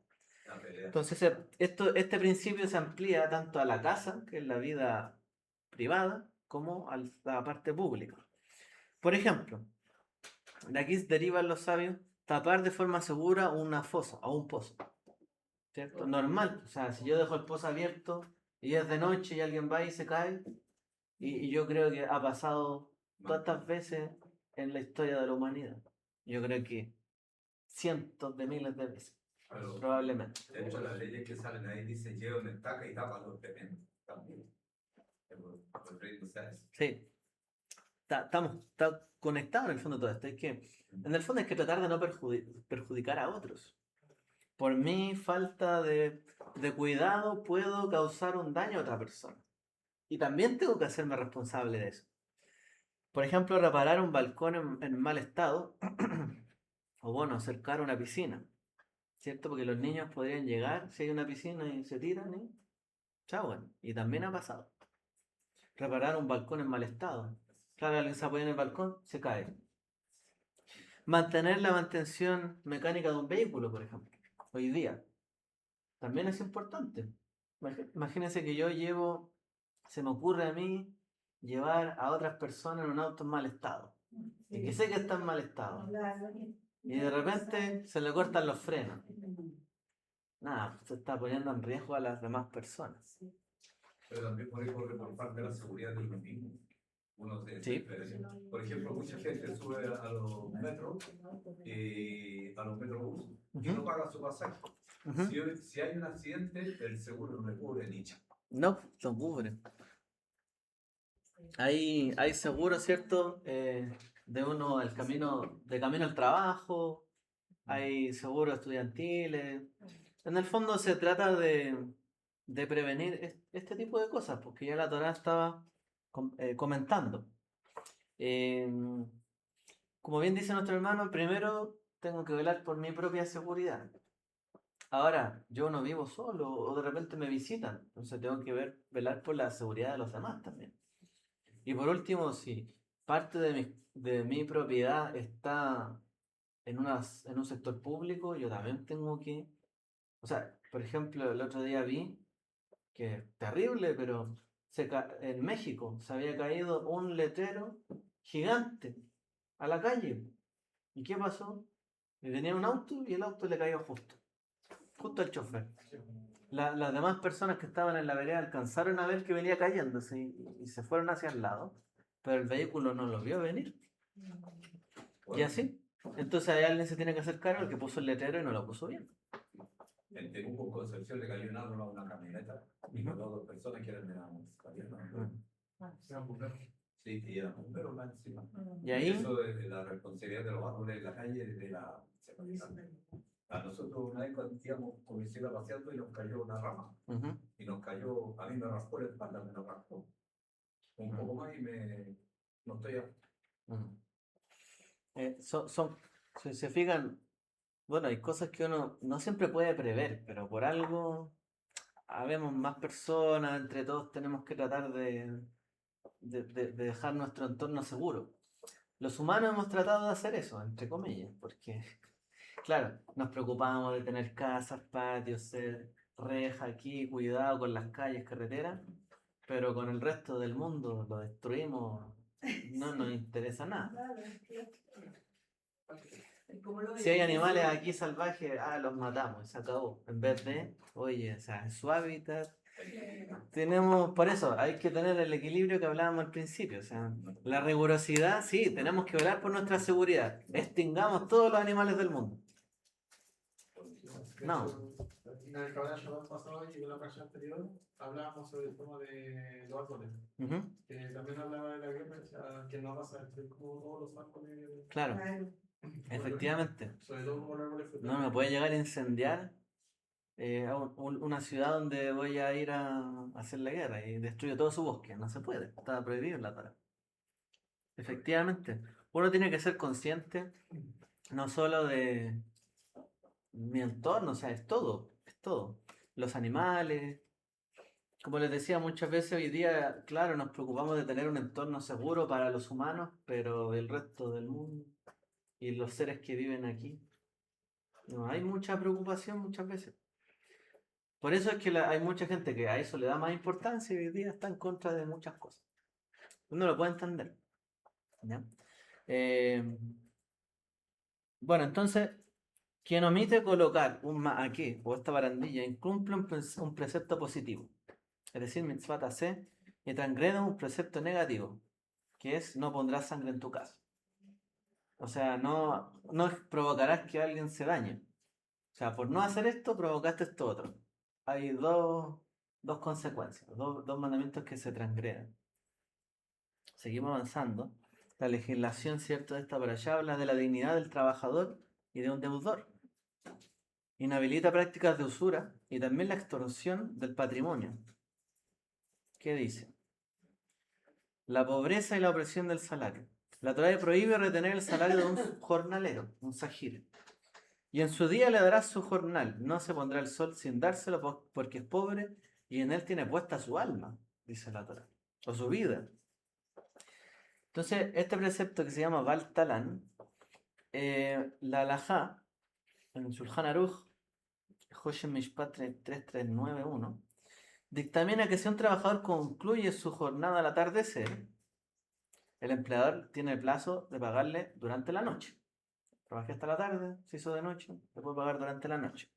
Entonces, este principio se amplía tanto a la casa, que es la vida privada, como a la parte pública. Por ejemplo, de aquí derivan los sabios tapar de forma segura una fosa o un pozo, ¿cierto? Normal, o sea, si yo dejo el pozo abierto y es de noche y alguien va y se cae, y yo creo que ha pasado tantas veces en la historia de la humanidad. Yo creo que cientos de miles de veces. Pero, Probablemente. de hecho, las leyes que salen ahí dicen lleva una estaca y tapa los tremendos también. El rey no sabe eso. Sí. Está conectado en el fondo todo esto. En el fondo hay que tratar de no perjudicar a otros. Por mi falta de cuidado puedo causar un daño a otra persona. Y también tengo que hacerme responsable de eso. Por ejemplo, reparar un balcón en mal estado o bueno, acercar una piscina. ¿Cierto? Porque los niños podrían llegar si hay una piscina y se tiran y chao, bueno. Y también ha pasado. Reparar un balcón en mal estado. Claro, alguien se apoya en el balcón, se cae. Mantener la mantención mecánica de un vehículo, por ejemplo. Hoy día. también es importante. Imagínense que yo se me ocurre a mí llevar a otras personas en un auto en mal estado. Y que sé que está en mal estado. Y de repente se le cortan los frenos. Nada, se está poniendo en riesgo a las demás personas. Pero también por ahí corre por parte de la seguridad de los mismos. Uno se Sí. desespera. Por ejemplo, mucha gente sube a los metros y a los metrobús y no paga su pasaje. Ujú. Si hay un accidente, el seguro no le cubre ni cha. No, lo cubre. Hay seguro, ¿cierto? De uno de camino al trabajo, hay seguros estudiantiles. En el fondo se trata de prevenir este tipo de cosas, porque ya la Torá estaba comentando. Eh, Como bien dice nuestro hermano, primero tengo que velar por mi propia seguridad. Ahora, yo no vivo solo o de repente me visitan, entonces tengo que velar por la seguridad de los demás también. Y por último, si parte de mi propiedad está en un sector público, yo también tengo que... O sea, por ejemplo, el otro día vi que es terrible, pero en México se había caído un letrero gigante a la calle. ¿Y qué pasó? Y venía un auto y el auto le cayó justo al chofer. Las demás personas que estaban en la vereda alcanzaron a ver que venía cayéndose y se fueron hacia el lado, pero el vehículo no lo vio venir. Y así. Entonces ahí alguien se tiene que hacer cargo, el que puso el letrero y no lo puso bien. En Temuco, en Concepción, le cayó un árbol a una camioneta y mató a 2 personas que eran de la municipalidad. Sí, y eran bomberos más encima. Y ahí, Eso es la responsabilidad de los árboles en la calle, de la seguridad. A nosotros una vez cuando íbamos con mi bicicleta paseando y nos cayó una rama. ujú, Y nos cayó, a mí me raspó la espalda, me lo raspó. Un poco más y no estoy ujú. Si se fijan, bueno, hay cosas que uno no siempre puede prever, pero por algo habemos más personas, entre todos tenemos que tratar de dejar nuestro entorno seguro. Los humanos hemos tratado de hacer eso, entre comillas, porque, claro, nos preocupamos de tener casas, patios, reja aquí, cuidado con las calles, carreteras, pero con el resto del mundo lo destruimos, no nos interesa nada. Si hay animales aquí salvajes, los matamos y se acabó. En vez de, oye, o sea, en su hábitat. Por eso, hay que tener el equilibrio que hablábamos al principio. O sea, la rigurosidad, sí, tenemos que velar por nuestra seguridad. Extingamos todos los animales del mundo. No. En el caballo pasado y en la ocasión anterior hablábamos sobre el tema de los árboles. Ujú, También hablaba de la guerra, o sea, que no va a ser como todos los árboles. claro, efectivamente. Sobre todo como los árboles No me puede llegar a incendiar a una ciudad donde voy a ir a hacer la guerra y destruyo todo su bosque. No se puede, está prohibido en la Torá. Efectivamente, uno tiene que ser consciente no solo de mi entorno, o sea, es todo, es todo. Los animales, como les decía muchas veces hoy día, claro, nos preocupamos de tener un entorno seguro para los humanos, pero el resto del mundo y los seres que viven aquí, no hay mucha preocupación muchas veces. Por eso es que hay mucha gente que a eso le da más importancia y hoy día está en contra de muchas cosas. Uno lo puede entender. ¿Ya? Bueno, entonces, quien omite colocar un aquí o esta barandilla incumple un precepto positivo, es decir, mitzvah taseh, y transgrede un precepto negativo, que es no pondrás sangre en tu casa. O sea, no provocarás que alguien se dañe. O sea, por no hacer esto, provocaste esto otro. Hay dos consecuencias, dos mandamientos que se transgreden. Seguimos avanzando. La legislación, ¿cierto?, de esta para allá habla de la dignidad del trabajador y de un deudor. Inhabilita prácticas de usura y también la extorsión del patrimonio. ¿Qué dice? La pobreza y la opresión del salario. La Torá prohíbe retener el salario de un jornalero, un sajir. Y en su día le darás su jornal. No se pondrá el sol sin dárselo porque es pobre y en él tiene puesta su alma, dice la Torá, o su vida. Entonces, este precepto que se llama Bal Talan, la halajá, en Shulchan Aruch, Hoshen Mishpat 3391, dictamina que si un trabajador concluye su jornada al atardecer, el empleador tiene el plazo de pagarle durante la noche. Trabajé hasta la tarde, se hizo de noche, le puede pagar durante la noche.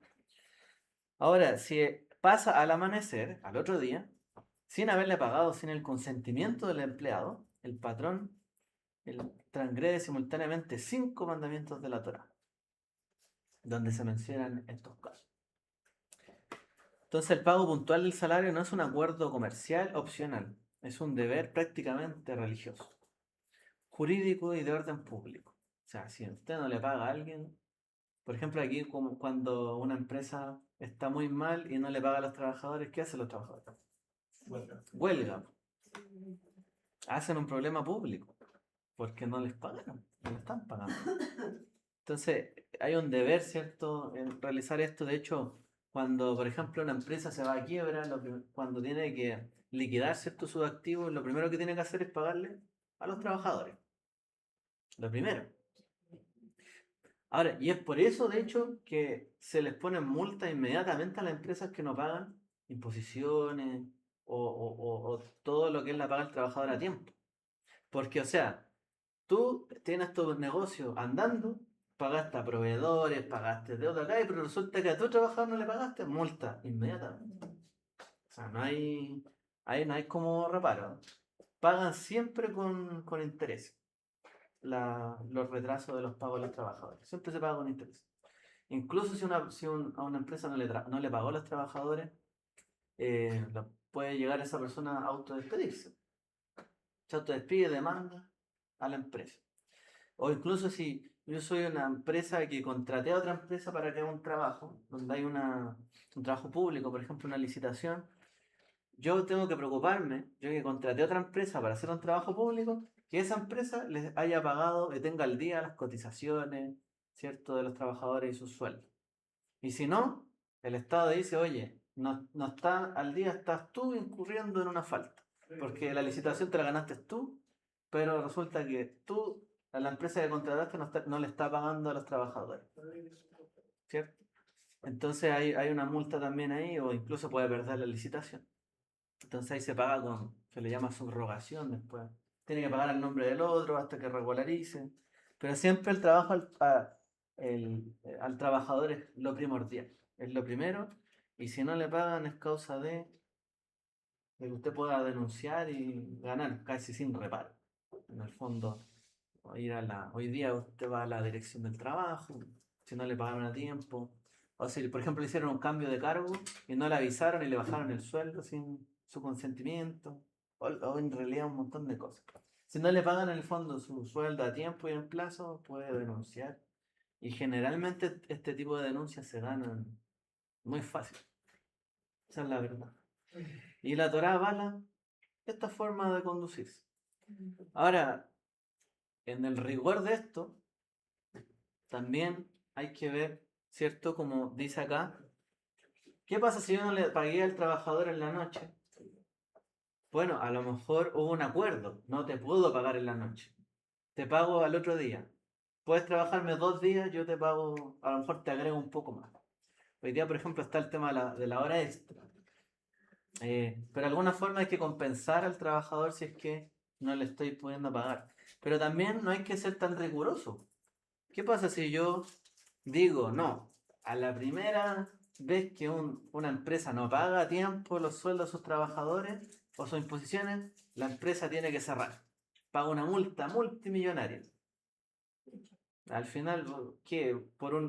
Ahora, si pasa al amanecer, al otro día, sin haberle pagado, sin el consentimiento del empleado, el patrón transgrede simultáneamente 5 mandamientos de la Torá, donde se mencionan estos casos. Entonces el pago puntual del salario no es un acuerdo comercial opcional, es un deber prácticamente religioso, jurídico y de orden público. O sea, si usted no le paga a alguien, por ejemplo aquí como cuando una empresa está muy mal y no le paga a los trabajadores, ¿qué hacen los trabajadores? Huelga. Hacen un problema público porque no les pagaron, no les están pagando. Entonces hay un deber, ¿cierto?, en realizar esto. De hecho, cuando, por ejemplo, una empresa se va a quiebra, cuando tiene que liquidar, ¿cierto?, sus activos, lo primero que tiene que hacer es pagarle a los trabajadores. Lo primero. Ahora, y es por eso, de hecho, que se les ponen multas inmediatamente a las empresas que no pagan imposiciones o todo lo que es la paga del trabajador a tiempo. Porque, o sea, tú tienes tu negocio andando, pagaste a proveedores, pagaste deuda acá, pero resulta que a tu trabajador no le pagaste, multa inmediatamente. O sea, ahí no hay como reparo. Pagan siempre con interés los retrasos de los pagos de los trabajadores. Siempre se paga con interés. Incluso si a una empresa no le pagó a los trabajadores, puede llegar esa persona a autodespedirse. Se autodespide, demanda a la empresa. O incluso si yo soy una empresa que contraté a otra empresa para que haga un trabajo, donde hay un trabajo público, por ejemplo, una licitación, yo tengo que preocuparme, yo que contraté a otra empresa para hacer un trabajo público, que esa empresa les haya pagado, que tenga al día las cotizaciones, ¿cierto?, de los trabajadores y sus sueldos. Y si no, el Estado dice, oye, no está al día, estás tú incurriendo en una falta, porque la licitación te la ganaste tú, pero resulta que tú, a la empresa que contrataste, no le está pagando a los trabajadores, ¿cierto? Entonces hay una multa también ahí, o incluso puede perder la licitación. Entonces ahí se paga se le llama subrogación después. Tiene que pagar el nombre del otro hasta que regularice. Pero siempre el trabajo al trabajador es lo primordial, es lo primero. Y si no le pagan es causa de que usted pueda denunciar y ganar casi sin reparo. En el fondo, hoy día usted va a la dirección del trabajo, si no le pagaron a tiempo. O si, por ejemplo, le hicieron un cambio de cargo y no le avisaron y le bajaron el sueldo sin su consentimiento, o en realidad un montón de cosas. Si no le pagan en el fondo su sueldo a tiempo y en plazo, puede denunciar. Y generalmente este tipo de denuncias se ganan muy fácil. Esa es la verdad. Y la Torá avala esta forma de conducirse. Ahora, en el rigor de esto, también hay que ver, ¿cierto? Como dice acá, ¿qué pasa si yo no le pagué al trabajador en la noche? Bueno, a lo mejor hubo un acuerdo, no te puedo pagar en la noche, te pago al otro día. Puedes trabajarme 2 días, yo te pago, a lo mejor te agrego un poco más. Hoy día, por ejemplo, está el tema de la hora extra. Pero de alguna forma hay que compensar al trabajador si es que no le estoy pudiendo pagar. Pero también no hay que ser tan riguroso. ¿Qué pasa si yo digo, no, a la primera vez que una empresa no paga a tiempo los sueldos de sus trabajadores o sus imposiciones, la empresa tiene que cerrar? Paga una multa multimillonaria. Al final, ¿qué?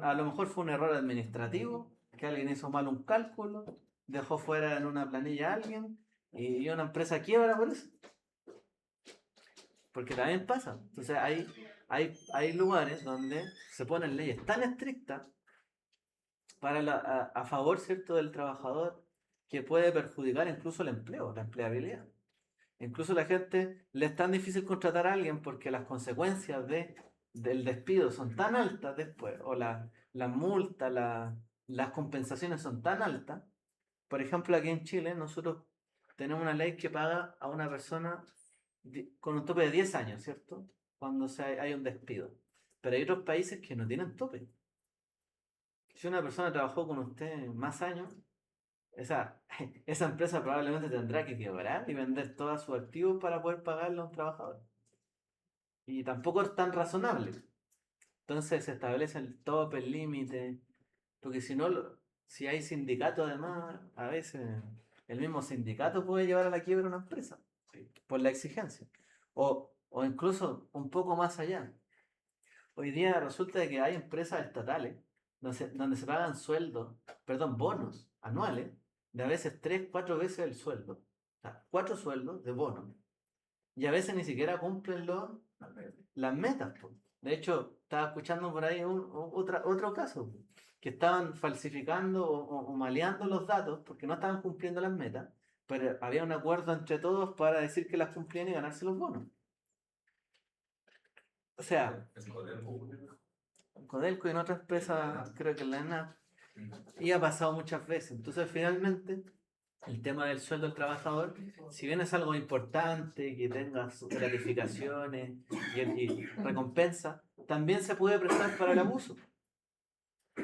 A lo mejor fue un error administrativo, que alguien hizo mal un cálculo, dejó fuera en una planilla a alguien y una empresa quiebra por eso. Porque también pasa. Entonces hay lugares donde se ponen leyes tan estrictas a favor, ¿cierto?, del trabajador, que puede perjudicar incluso el empleo, la empleabilidad. Incluso la gente le es tan difícil contratar a alguien porque las consecuencias del despido son tan altas después, o las multas, las compensaciones son tan altas. Por ejemplo, aquí en Chile nosotros tenemos una ley que paga a una persona con un tope de 10 años, ¿cierto? Cuando hay un despido. Pero hay otros países que no tienen tope. si una persona trabajó con usted más años, esa, esa empresa probablemente tendrá que quebrar y vender todos sus activos para poder pagarle a un trabajador. Y tampoco es tan razonable. Entonces se establece el tope, el límite, porque si no, si hay sindicato además, a veces el mismo sindicato puede llevar a la quiebra una empresa, por la exigencia. O incluso un poco más allá. Hoy día resulta de que hay empresas estatales donde se pagan sueldos, perdón, bonos anuales de a veces 3, 4 veces el sueldo. O sea, 4 sueldos de bonos. Y a veces ni siquiera cumplen las metas, po. De hecho, estaba escuchando por ahí otro caso, po, que estaban falsificando o maleando los datos porque no estaban cumpliendo las metas, pero había un acuerdo entre todos para decir que las cumplían y ganarse los bonos. O sea, Codelco y en otras empresas, creo que en la ENAP, y ha pasado muchas veces. Entonces, finalmente, el tema del sueldo del trabajador, si bien es algo importante, que tenga sus gratificaciones y recompensa, también se puede prestar para el abuso.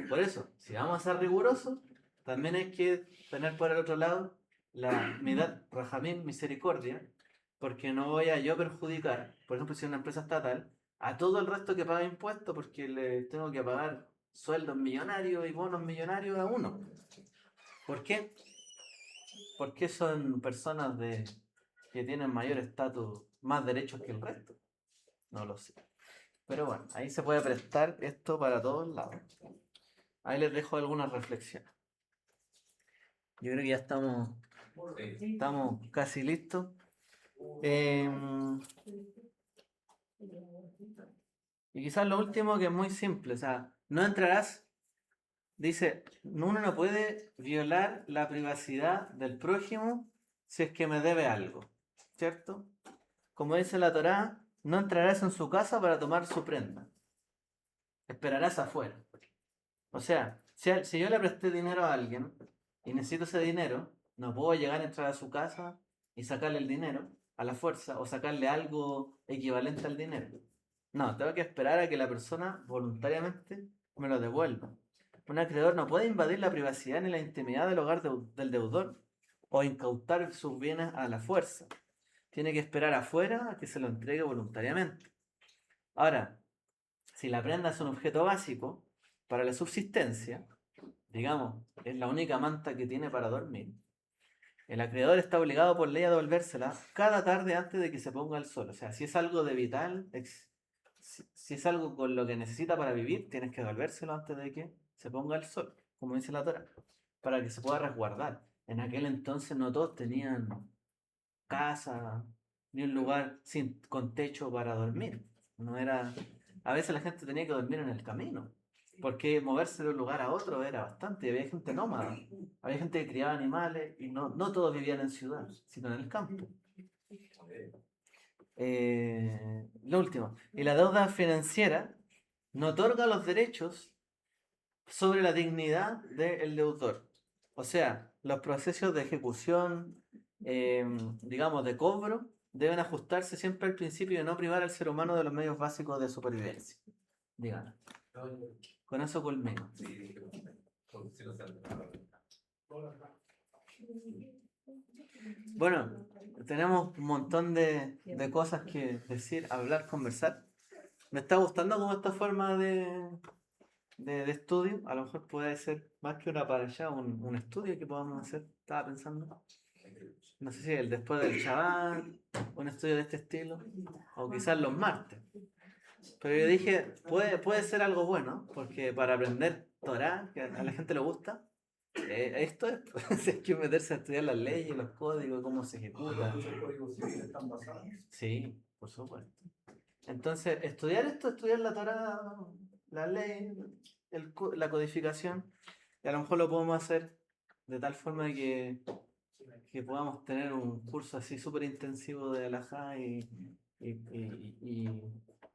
Por eso, si vamos a ser rigurosos, también hay que tener por el otro lado la midad rajamín, misericordia, porque no voy a yo perjudicar, por ejemplo, si es una empresa estatal, a todo el resto que paga impuestos porque le tengo que pagar sueldos millonarios y bonos millonarios a uno. ¿Por qué? Porque son personas que tienen mayor estatus, más derechos que el resto. No lo sé. Pero bueno, ahí se puede prestar esto para todos lados. Ahí les dejo algunas reflexiones. Yo creo que ya estamos casi listos. Y quizás lo último, que es muy simple, o sea, no entrarás, dice, uno no puede violar la privacidad del prójimo si es que me debe algo, ¿cierto? Como dice la Torá, no entrarás en su casa para tomar su prenda, esperarás afuera. O sea, si yo le presté dinero a alguien y necesito ese dinero, no puedo llegar a entrar a su casa y sacarle el dinero a la fuerza o sacarle algo equivalente al dinero. No, tengo que esperar a que la persona voluntariamente me lo devuelva. Un acreedor no puede invadir la privacidad ni la intimidad del hogar del deudor o incautar sus bienes a la fuerza. Tiene que esperar afuera a que se lo entregue voluntariamente. Ahora, si la prenda es un objeto básico para la subsistencia, digamos, es la única manta que tiene para dormir, el acreedor está obligado por ley a devolvérsela cada tarde antes de que se ponga el sol. O sea, si es algo de vital, si es algo con lo que necesita para vivir, tienes que devolvérselo antes de que se ponga el sol, como dice la Torá, para que se pueda resguardar. En aquel entonces no todos tenían casa, ni un lugar con techo para dormir. No era, a veces la gente tenía que dormir en el camino, porque moverse de un lugar a otro era bastante. Había gente nómada, había gente que criaba animales y no todos vivían en ciudad, sino en el campo. Lo último, y la deuda financiera no otorga los derechos sobre la dignidad del deudor. O sea, los procesos de ejecución, digamos, de cobro, deben ajustarse siempre al principio de no privar al ser humano de los medios básicos de supervivencia. Díganlo. Con eso culmino. Bueno, tenemos un montón de cosas que decir, hablar, conversar. Me está gustando como esta forma de estudio. A lo mejor puede ser más que una para allá, un estudio que podamos hacer. Estaba pensando. No sé si el después del Shabbat, un estudio de este estilo, o quizás los martes. Pero yo dije, puede ser algo bueno, porque para aprender Torah, que a la gente le gusta, esto es, pues, hay que meterse a estudiar las leyes, los códigos, cómo se ejecuta. ¿Los códigos civiles están basados? Sí, por supuesto. Entonces, estudiar la Torah, la ley, la codificación, y a lo mejor lo podemos hacer de tal forma que podamos tener un curso así súper intensivo de halajá y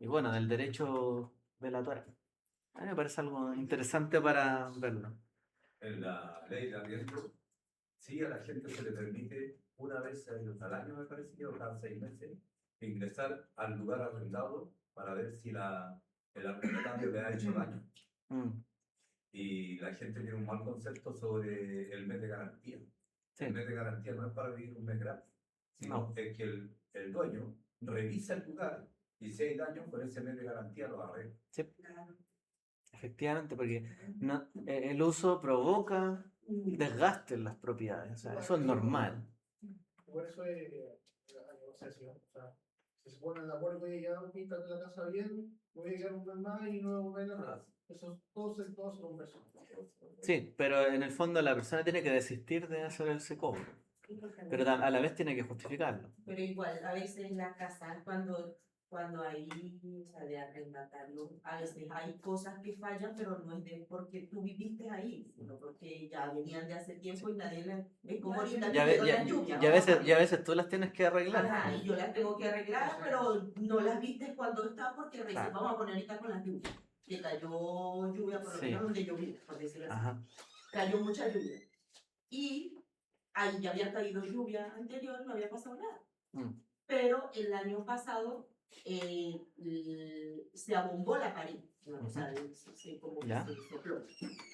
bueno, del derecho de la Torah. A mí me parece algo interesante para verlo. En la ley de arriendo, sí, a la gente se le permite una vez al año, me parece, o cada 6 meses, ingresar al lugar arrendado para ver si el arrendatario le ha hecho daño. Y la gente tiene un mal concepto sobre el mes de garantía. Sí. El mes de garantía no es para vivir un mes gratis, sino es que el dueño revisa el lugar y si hay daño, con ese mes de garantía lo arregla. Sí, efectivamente, porque el uso provoca desgaste en las propiedades, o sea, eso es normal. Por eso es la negociación. O sea, si se ponen de acuerdo y ya pintan la casa bien, voy a quedar un mes más y no voy a ganar nada. Eso todos se conversan. Sí, pero en el fondo la persona tiene que desistir de hacer ese cobro, pero a la vez tiene que justificarlo. Pero igual, a veces en la casa, cuando hay, o sea, de arrendatarlo, a veces hay cosas que fallan, pero no es de porque tú viviste ahí, sino porque ya venían de hace tiempo y nadie le... Es como ahorita que quedó la lluvia. Y a veces tú las tienes que arreglar. Ajá, y yo las tengo que arreglar, pero no las viste cuando estaba porque recién Claro. vamos a poner ahorita con las lluvias. Que cayó lluvia por lo Sí. menos donde yo vivo, por decirlo así. Ajá. Cayó mucha lluvia. Y ahí ya había caído lluvia anterior, no había pasado nada. Mm. Pero el año pasado se abombó la pared, ¿no? O sea, como que Ya. se sopló.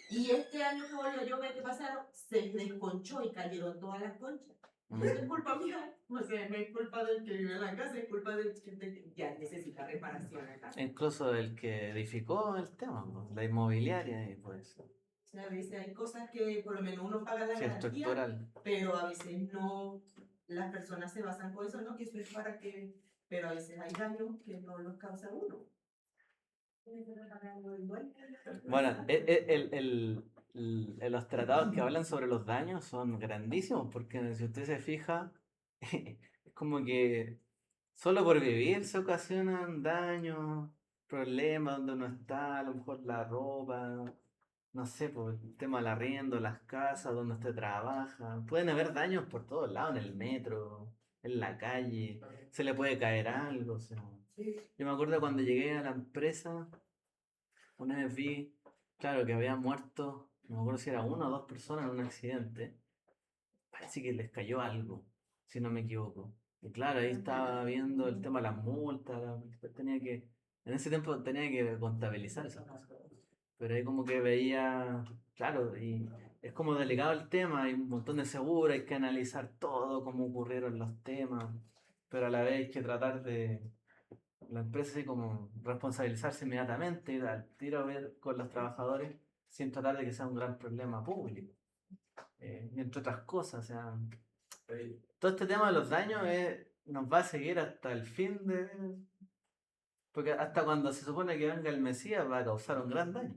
Y este año que volvió a llover, ¿qué pasaron? Se desconchó y cayeron todas las conchas. No es culpa mía, o sea, no es culpa del que vive en la casa, es culpa del que ya necesita reparación acá. Incluso el que edificó el tema, ¿no? La inmobiliaria, y pues, O sea, a veces hay cosas que por lo menos uno paga la sí, garantía, estructural. pero a veces no, las personas se basan con eso, ¿no? Que eso es para que, pero a veces hay daños que no los causa uno. Bueno, los tratados que hablan sobre los daños son grandísimos, porque si usted se fija, es como que solo por vivir se ocasionan daños, problemas donde uno está, a lo mejor la ropa, no sé, por el tema del arriendo, las casas donde usted trabaja. Pueden haber daños por todos lados, en el metro, en la calle, se le puede caer algo. O sea. Yo me acuerdo cuando llegué a la empresa, una vez vi, claro, que había muerto, no me acuerdo si era una o dos personas en un accidente. Parece que les cayó algo, si no me equivoco. Y claro, ahí estaba viendo el tema de las multas, en ese tiempo tenía que contabilizar esas cosas. Pero ahí como que veía, claro, y es como delicado el tema, hay un montón de seguros, hay que analizar todo, cómo ocurrieron los temas, pero a la vez hay que tratar de, la empresa así como responsabilizarse inmediatamente y al tiro a ver con los trabajadores sin tratar de que sea un gran problema público. Y entre otras cosas, o sea, todo este tema de los daños nos va a seguir hasta el fin de... Porque hasta cuando se supone que venga el Mesías va a causar un gran daño.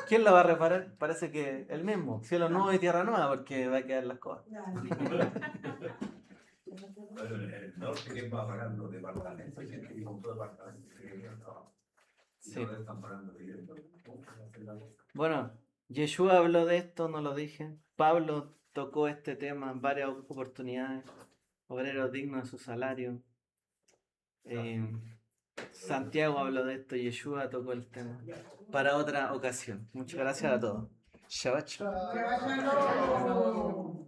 ¿Quién lo va a reparar? Parece que el mismo. Cielo nuevo y tierra nueva, porque va a quedar las cosas. Pero en el norte, ¿quién va a pagar los departamentos? Hay gente que compró departamentos que querían trabajo. Y Sí. ahora están pagando directo. Bueno, Yeshua habló de esto, no lo dije. Pablo tocó este tema en varias oportunidades. Obreros dignos de su salario. Santiago habló de esto, Yeshua tocó el tema. Para otra ocasión. Muchas gracias a todos. Shabbat shalom. Shalom.